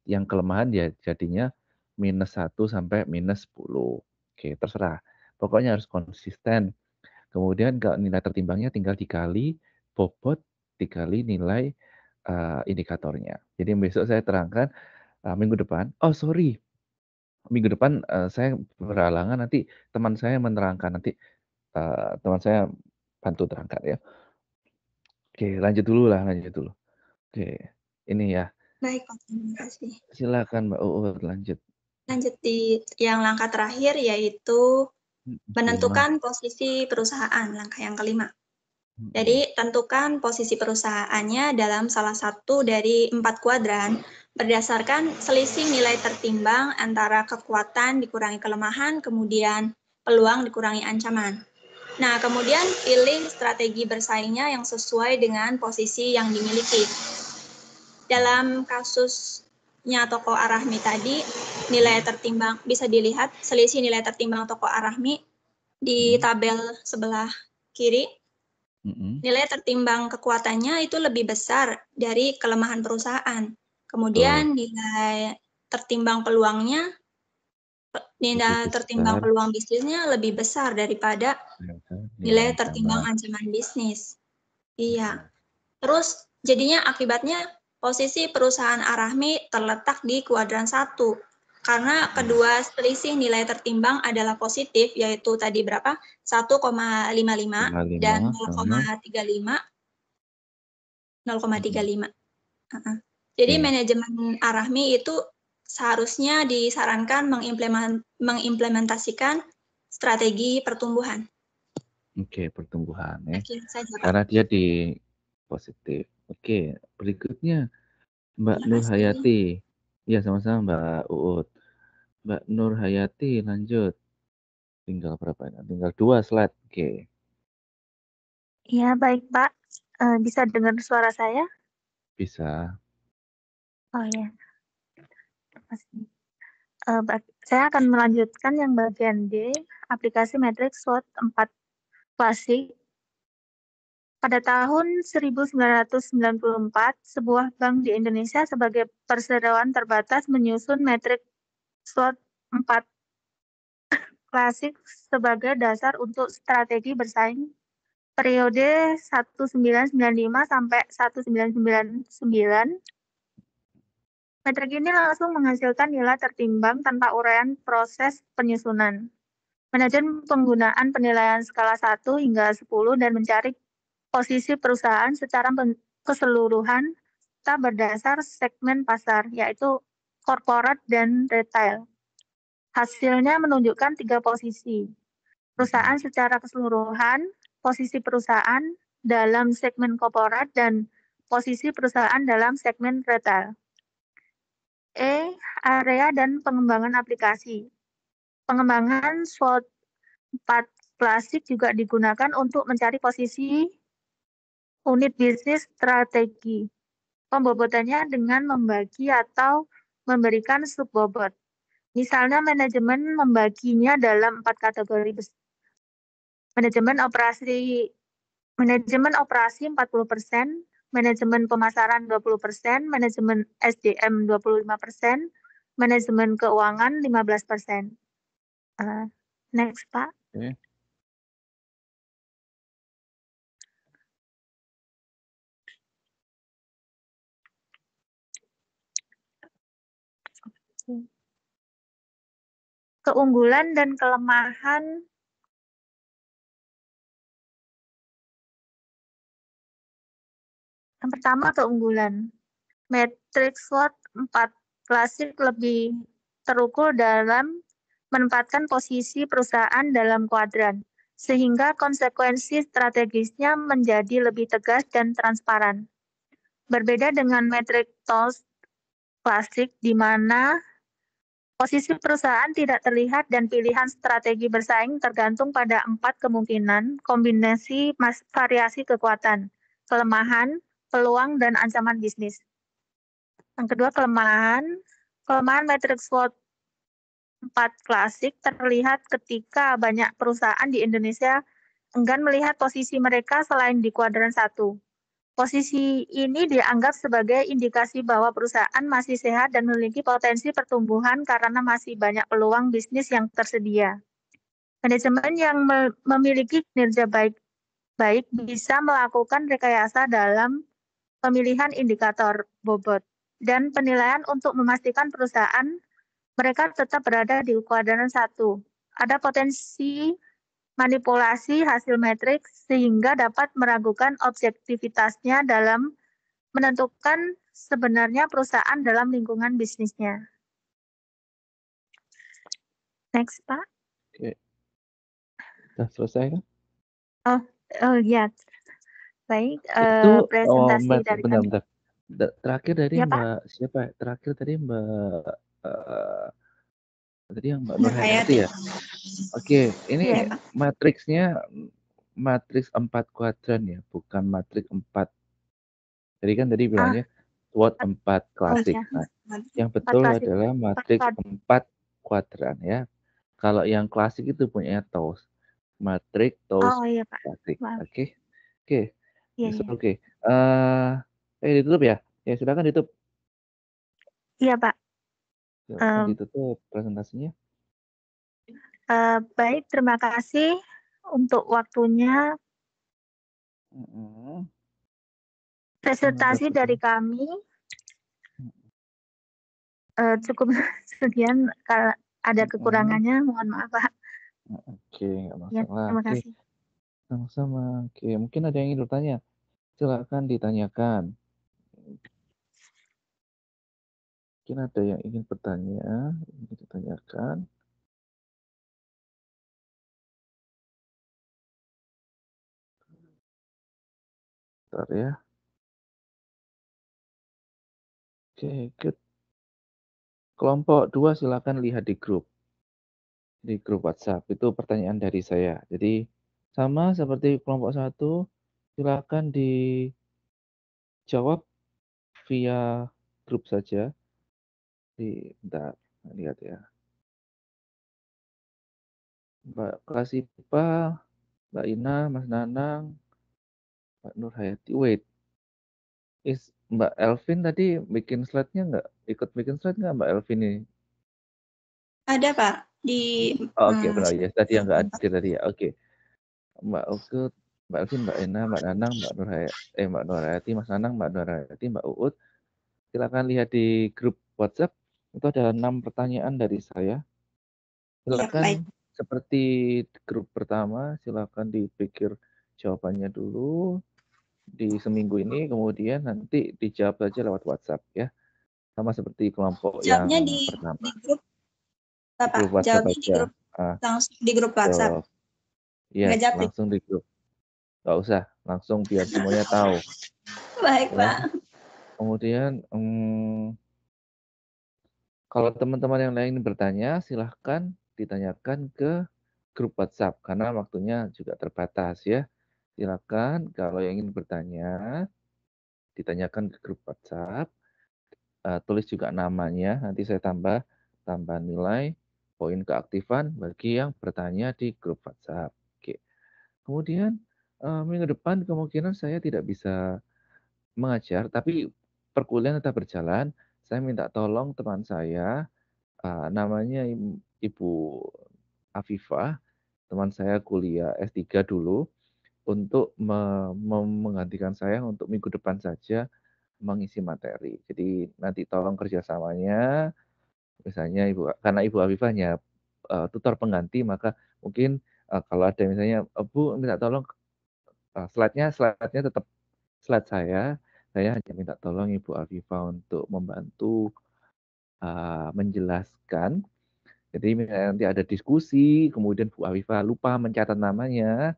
S1: yang kelemahan ya jadinya -1 sampai -10. Oke, terserah. Pokoknya harus konsisten. Kemudian kalau nilai tertimbangnya tinggal dikali bobot dikali nilai indikatornya. Jadi besok saya terangkan minggu depan. Minggu depan saya berhalangan, nanti teman saya menerangkan, nanti teman saya bantu terangkan ya. Oke, lanjut dulu. Oke, ini ya.
S10: Baik, Pak, terima kasih.
S1: Silakan Mbak Uut, lanjut.
S10: Lanjut di yang langkah terakhir, yaitu menentukan posisi perusahaan, langkah yang kelima. Jadi, tentukan posisi perusahaannya dalam salah satu dari 4 kuadran berdasarkan selisih nilai tertimbang antara kekuatan dikurangi kelemahan, kemudian peluang dikurangi ancaman. Nah, kemudian pilih strategi bersaingnya yang sesuai dengan posisi yang dimiliki. Dalam kasusnya toko Arahmi tadi, nilai tertimbang bisa dilihat selisih nilai tertimbang toko Arahmi di tabel sebelah kiri. Nilai tertimbang kekuatannya itu lebih besar dari kelemahan perusahaan. Kemudian nilai tertimbang peluangnya, nilai tertimbang peluang bisnisnya lebih besar daripada nilai tertimbang ancaman bisnis. Iya. Terus jadinya akibatnya posisi perusahaan Arahmi terletak di kuadran 1. Karena kedua selisih nilai tertimbang adalah positif, yaitu tadi berapa? 1,55 dan 0,35. Jadi manajemen Arahmi itu seharusnya disarankan mengimplementasikan strategi pertumbuhan.
S1: Oke, pertumbuhan ya.
S10: Saja, Pak.
S1: Karena dia di positif. Oke, berikutnya Mbak Nur Hayati. Ya, sama-sama Mbak Uut. Mbak Nur Hayati, lanjut. Tinggal berapa ini? Tinggal 2 slide. Oke.
S11: Iya, baik Pak. Bisa dengar suara saya?
S1: Bisa.
S11: Oh ya. Saya akan melanjutkan yang bagian D, aplikasi metrik SWOT 4 klasik. Pada tahun 1994, sebuah bank di Indonesia sebagai perseroan terbatas menyusun metrik SWOT 4 klasik sebagai dasar untuk strategi bersaing periode 1995 sampai 1999. Metrik ini langsung menghasilkan nilai tertimbang tanpa uraian proses penyusunan. Manajemen penggunaan penilaian skala 1 hingga 10 dan mencari posisi perusahaan secara keseluruhan serta berdasar segmen pasar, yaitu corporate dan retail. Hasilnya menunjukkan 3 posisi. Perusahaan secara keseluruhan, posisi perusahaan dalam segmen corporate, dan posisi perusahaan dalam segmen retail. Area dan pengembangan aplikasi. Pengembangan SWOT 4 klasik juga digunakan untuk mencari posisi unit bisnis strategi. Pembobotannya dengan membagi atau memberikan subbobot. Misalnya manajemen membaginya dalam 4 kategori Manajemen operasi 40%, manajemen pemasaran 20%, manajemen SDM 25%, manajemen keuangan 15%. Next, Pak.
S1: Oke.
S11: Keunggulan dan kelemahan yang pertama keunggulan. Matrix SWOT 4 klasik lebih terukur dalam menempatkan posisi perusahaan dalam kuadran, sehingga konsekuensi strategisnya menjadi lebih tegas dan transparan. Berbeda dengan matrix TOS klasik, di mana posisi perusahaan tidak terlihat dan pilihan strategi bersaing tergantung pada 4 kemungkinan kombinasi variasi kekuatan, kelemahan, peluang, dan ancaman bisnis. Yang kedua, kelemahan matrix SWOT 4 klasik terlihat ketika banyak perusahaan di Indonesia enggan melihat posisi mereka selain di kuadran 1. Posisi ini dianggap sebagai indikasi bahwa perusahaan masih sehat dan memiliki potensi pertumbuhan karena masih banyak peluang bisnis yang tersedia. Manajemen yang memiliki kinerja baik bisa melakukan rekayasa dalam pemilihan indikator bobot dan penilaian untuk memastikan perusahaan mereka tetap berada di kuadran 1. Ada potensi manipulasi hasil matriks sehingga dapat meragukan objektivitasnya dalam menentukan sebenarnya perusahaan dalam lingkungan bisnisnya. Next, Pak.
S1: Oke. Sudah selesai kan?
S11: Oh ya. Baik,
S1: Itu
S11: presentasi dari kami.
S1: bentar. Terakhir dari
S11: Ya, Pak.
S1: Mbak siapa? Terakhir tadi Mbak tadi yang Mbak
S10: Nur
S1: Nurhayati ya? Oke, ini
S10: Iya, Pak.
S1: matriksnya matriks 4 kuadran ya, bukan matriks 4. Jadi kan tadi bilangnya SWOT 4 klasik.
S11: iya.
S1: Nah, yang betul
S11: klasik.
S1: adalah matriks 4 kuadran ya. Kalau yang klasik itu punya TOS. Matriks TOS
S11: Oh iya, Pak.
S1: klasik.
S11: Maaf.
S1: Oke. Oke.
S11: Iya,
S1: It's
S11: iya.
S1: okay. Ditutup ya? Ya, silakan ditutup.
S11: Iya, Pak.
S1: Silakan ditutup presentasinya.
S11: Baik, terima kasih untuk waktunya. Presentasi dari kami cukup sekian. Kalau ada kekurangannya, mohon maaf, Pak.
S1: Oke, nggak masalah.
S11: Ya, terima kasih.
S1: Sama-sama. Oke, mungkin ada yang ingin bertanya. Silakan ditanyakan. Mungkin ada yang ingin bertanya, ingin ditanyakan. Bentar ya. Oke, good. Kelompok 2 silakan lihat di grup. Di grup WhatsApp. Itu pertanyaan dari saya. Jadi sama seperti kelompok 1, silakan dijawab via grup saja. Bentar, lihat ya. Mbak Klasipa, Mbak Ina, Mas Nanang, Mbak Nurhayati. Wait. Mbak Elvin tadi bikin slide-nya nggak? Ikut bikin slide nggak Mbak Elvin ini?
S10: Ada, Pak. Di
S1: Oke, benar ya. Tadi yang nggak ada tadi ya. Oke. Mbak Uut, Mbak Elvin, Mbak Ina, Mbak Nanang, Mbak Nurhayati, Mas Nanang, Mbak Nurhayati, Mbak Uut. Silakan lihat di grup WhatsApp. Itu ada 6 pertanyaan dari saya. Silakan seperti grup pertama, silakan dipikir jawabannya dulu di seminggu ini, kemudian nanti dijawab saja lewat WhatsApp ya. Sama seperti kelompok
S10: jawabnya
S1: yang
S10: di
S1: pertama.
S10: grup, Bapak.
S1: Grup WhatsApp
S10: Jawabnya
S1: aja.
S10: langsung di grup WhatsApp.
S1: Yes, langsung di grup. Nggak usah, langsung biar semuanya tahu.
S10: Baik,
S1: Ya.
S10: Pak.
S1: Kemudian, kalau teman-teman yang lain bertanya, silahkan ditanyakan ke grup WhatsApp, karena waktunya juga terbatas ya. Silakan kalau yang ingin bertanya, ditanyakan ke grup WhatsApp, tulis juga namanya, nanti saya tambah nilai, poin keaktifan bagi yang bertanya di grup WhatsApp. Oke. Kemudian minggu depan kemungkinan saya tidak bisa mengajar, tapi perkuliahan tetap berjalan. Saya minta tolong teman saya, namanya Ibu Afifah, teman saya kuliah S3 dulu, untuk menggantikan saya untuk minggu depan saja mengisi materi. Jadi nanti tolong kerjasamanya, misalnya karena Ibu Afifahnya tutor pengganti, maka mungkin kalau ada misalnya, Bu minta tolong slide-nya tetap slide saya hanya minta tolong Ibu Afifah untuk membantu menjelaskan. Jadi misalnya nanti ada diskusi, kemudian Bu Afifah lupa mencatat namanya,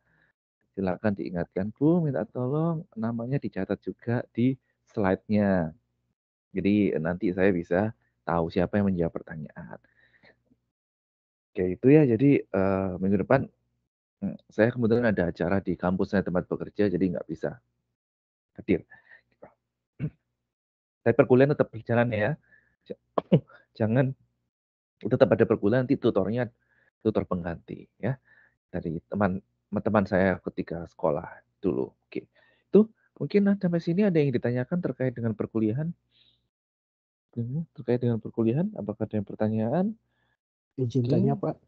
S1: silakan diingatkan, Bu minta tolong namanya dicatat juga di slide-nya. Jadi nanti saya bisa tahu siapa yang menjawab pertanyaan. Oke, itu ya. Jadi minggu depan saya kemudian ada acara di kampus saya tempat bekerja, jadi nggak bisa hadir. Tapi perkuliahan tetap berjalan ya. Jangan tetap ada perkuliahan, nanti tutornya tutor pengganti ya dari teman-teman saya ketika sekolah dulu. Oke, itu mungkin sampai sini ada yang ditanyakan terkait dengan perkuliahan. Terkait dengan perkuliahan, apakah ada yang pertanyaan?
S4: Izin tanya Pak.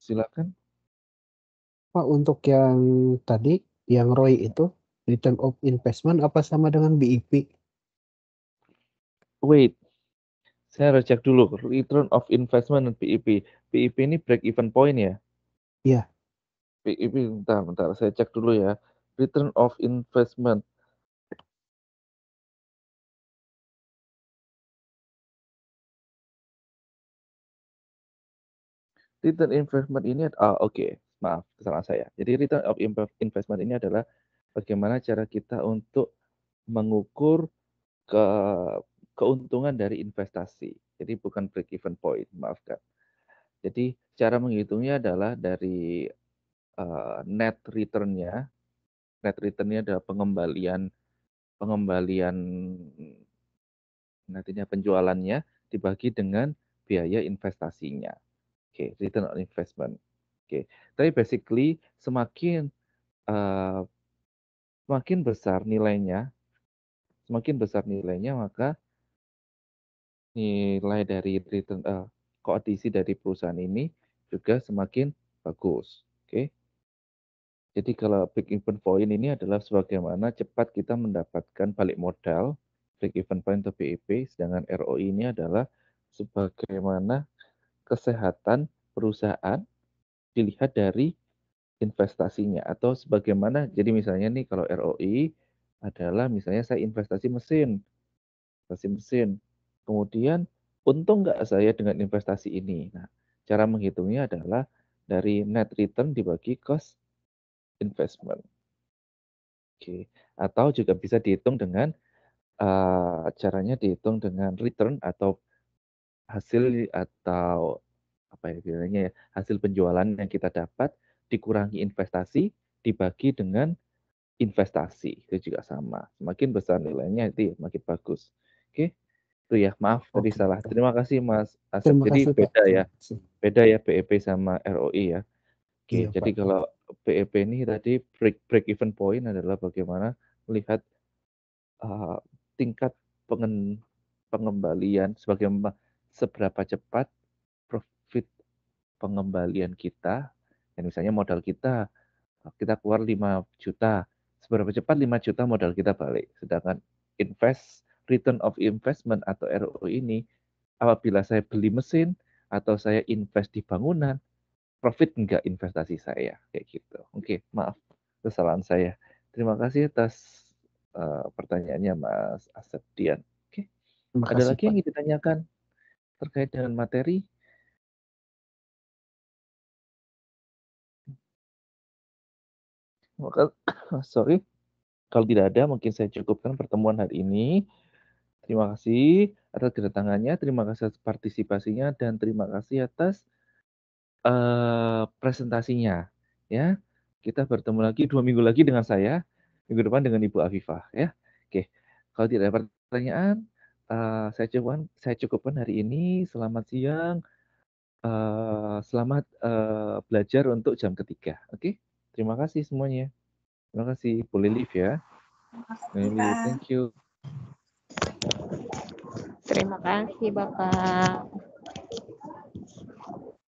S1: Silakan.
S4: Pak, untuk yang tadi, yang ROI itu, Return of Investment apa sama dengan BIP?
S1: Wait, saya harus cek dulu. Return of Investment dan BIP. BIP ini break even point ya?
S4: Iya.
S1: BIP, bentar, saya cek dulu ya. Return of Investment. Return investment ini, oke, maaf, kesalahan saya. Jadi return of investment ini adalah bagaimana cara kita untuk mengukur keuntungan dari investasi. Jadi bukan break even point, maafkan. Jadi cara menghitungnya adalah dari net return-nya. Net return-nya adalah pengembalian nantinya penjualannya dibagi dengan biaya investasinya. Oke, return on investment. Oke, tapi basically semakin besar nilainya, maka nilai dari return kondisi dari perusahaan ini juga semakin bagus. Oke. Jadi kalau break even point ini adalah sebagaimana cepat kita mendapatkan balik modal, break even point atau BEP, sedangkan ROI ini adalah sebagaimana kesehatan perusahaan dilihat dari investasinya, atau sebagaimana, jadi misalnya nih kalau ROI adalah misalnya saya investasi mesin, kemudian untung nggak saya dengan investasi ini. Nah, cara menghitungnya adalah dari net return dibagi cost investment. Oke, atau juga bisa dihitung dengan caranya dihitung dengan return atau hasil, atau apa ya bilangnya ya, hasil penjualan yang kita dapat dikurangi investasi dibagi dengan investasi, itu juga sama. Semakin besar nilainya itu makin bagus. Oke, itu ya, maaf tadi salah. Terima kasih Mas Asep.
S4: Terima
S1: Jadi
S4: kasih, Pak.
S1: beda ya BEP sama ROI ya. Oke,
S4: Iya,
S1: jadi
S4: Pak.
S1: kalau BEP ini tadi break even point adalah bagaimana melihat tingkat pengembalian, seberapa cepat profit pengembalian kita. Dan misalnya modal kita keluar 5 juta, seberapa cepat 5 juta modal kita balik. Sedangkan return of investment atau ROI ini, apabila saya beli mesin atau saya invest di bangunan, profit enggak investasi saya, kayak gitu. Oke, maaf, kesalahan saya. Terima kasih atas pertanyaannya Mas Asep Dian. Oke, ada lagi yang ditanyakan terkait dengan materi? Maka, sorry, kalau tidak ada, mungkin saya cukupkan pertemuan hari ini. Terima kasih atas kedatangannya, terima kasih atas partisipasinya, dan terima kasih atas presentasinya. Ya, kita bertemu lagi 2 minggu lagi dengan saya, minggu depan dengan Ibu Afifah. Ya, oke. Kalau tidak ada pertanyaan, saya cukupkan hari ini. Selamat siang, selamat belajar untuk jam ketiga. Oke. Terima kasih semuanya. Terima kasih. Boleh leave ya. Boleh leave. Thank you.
S12: Terima kasih Bapak.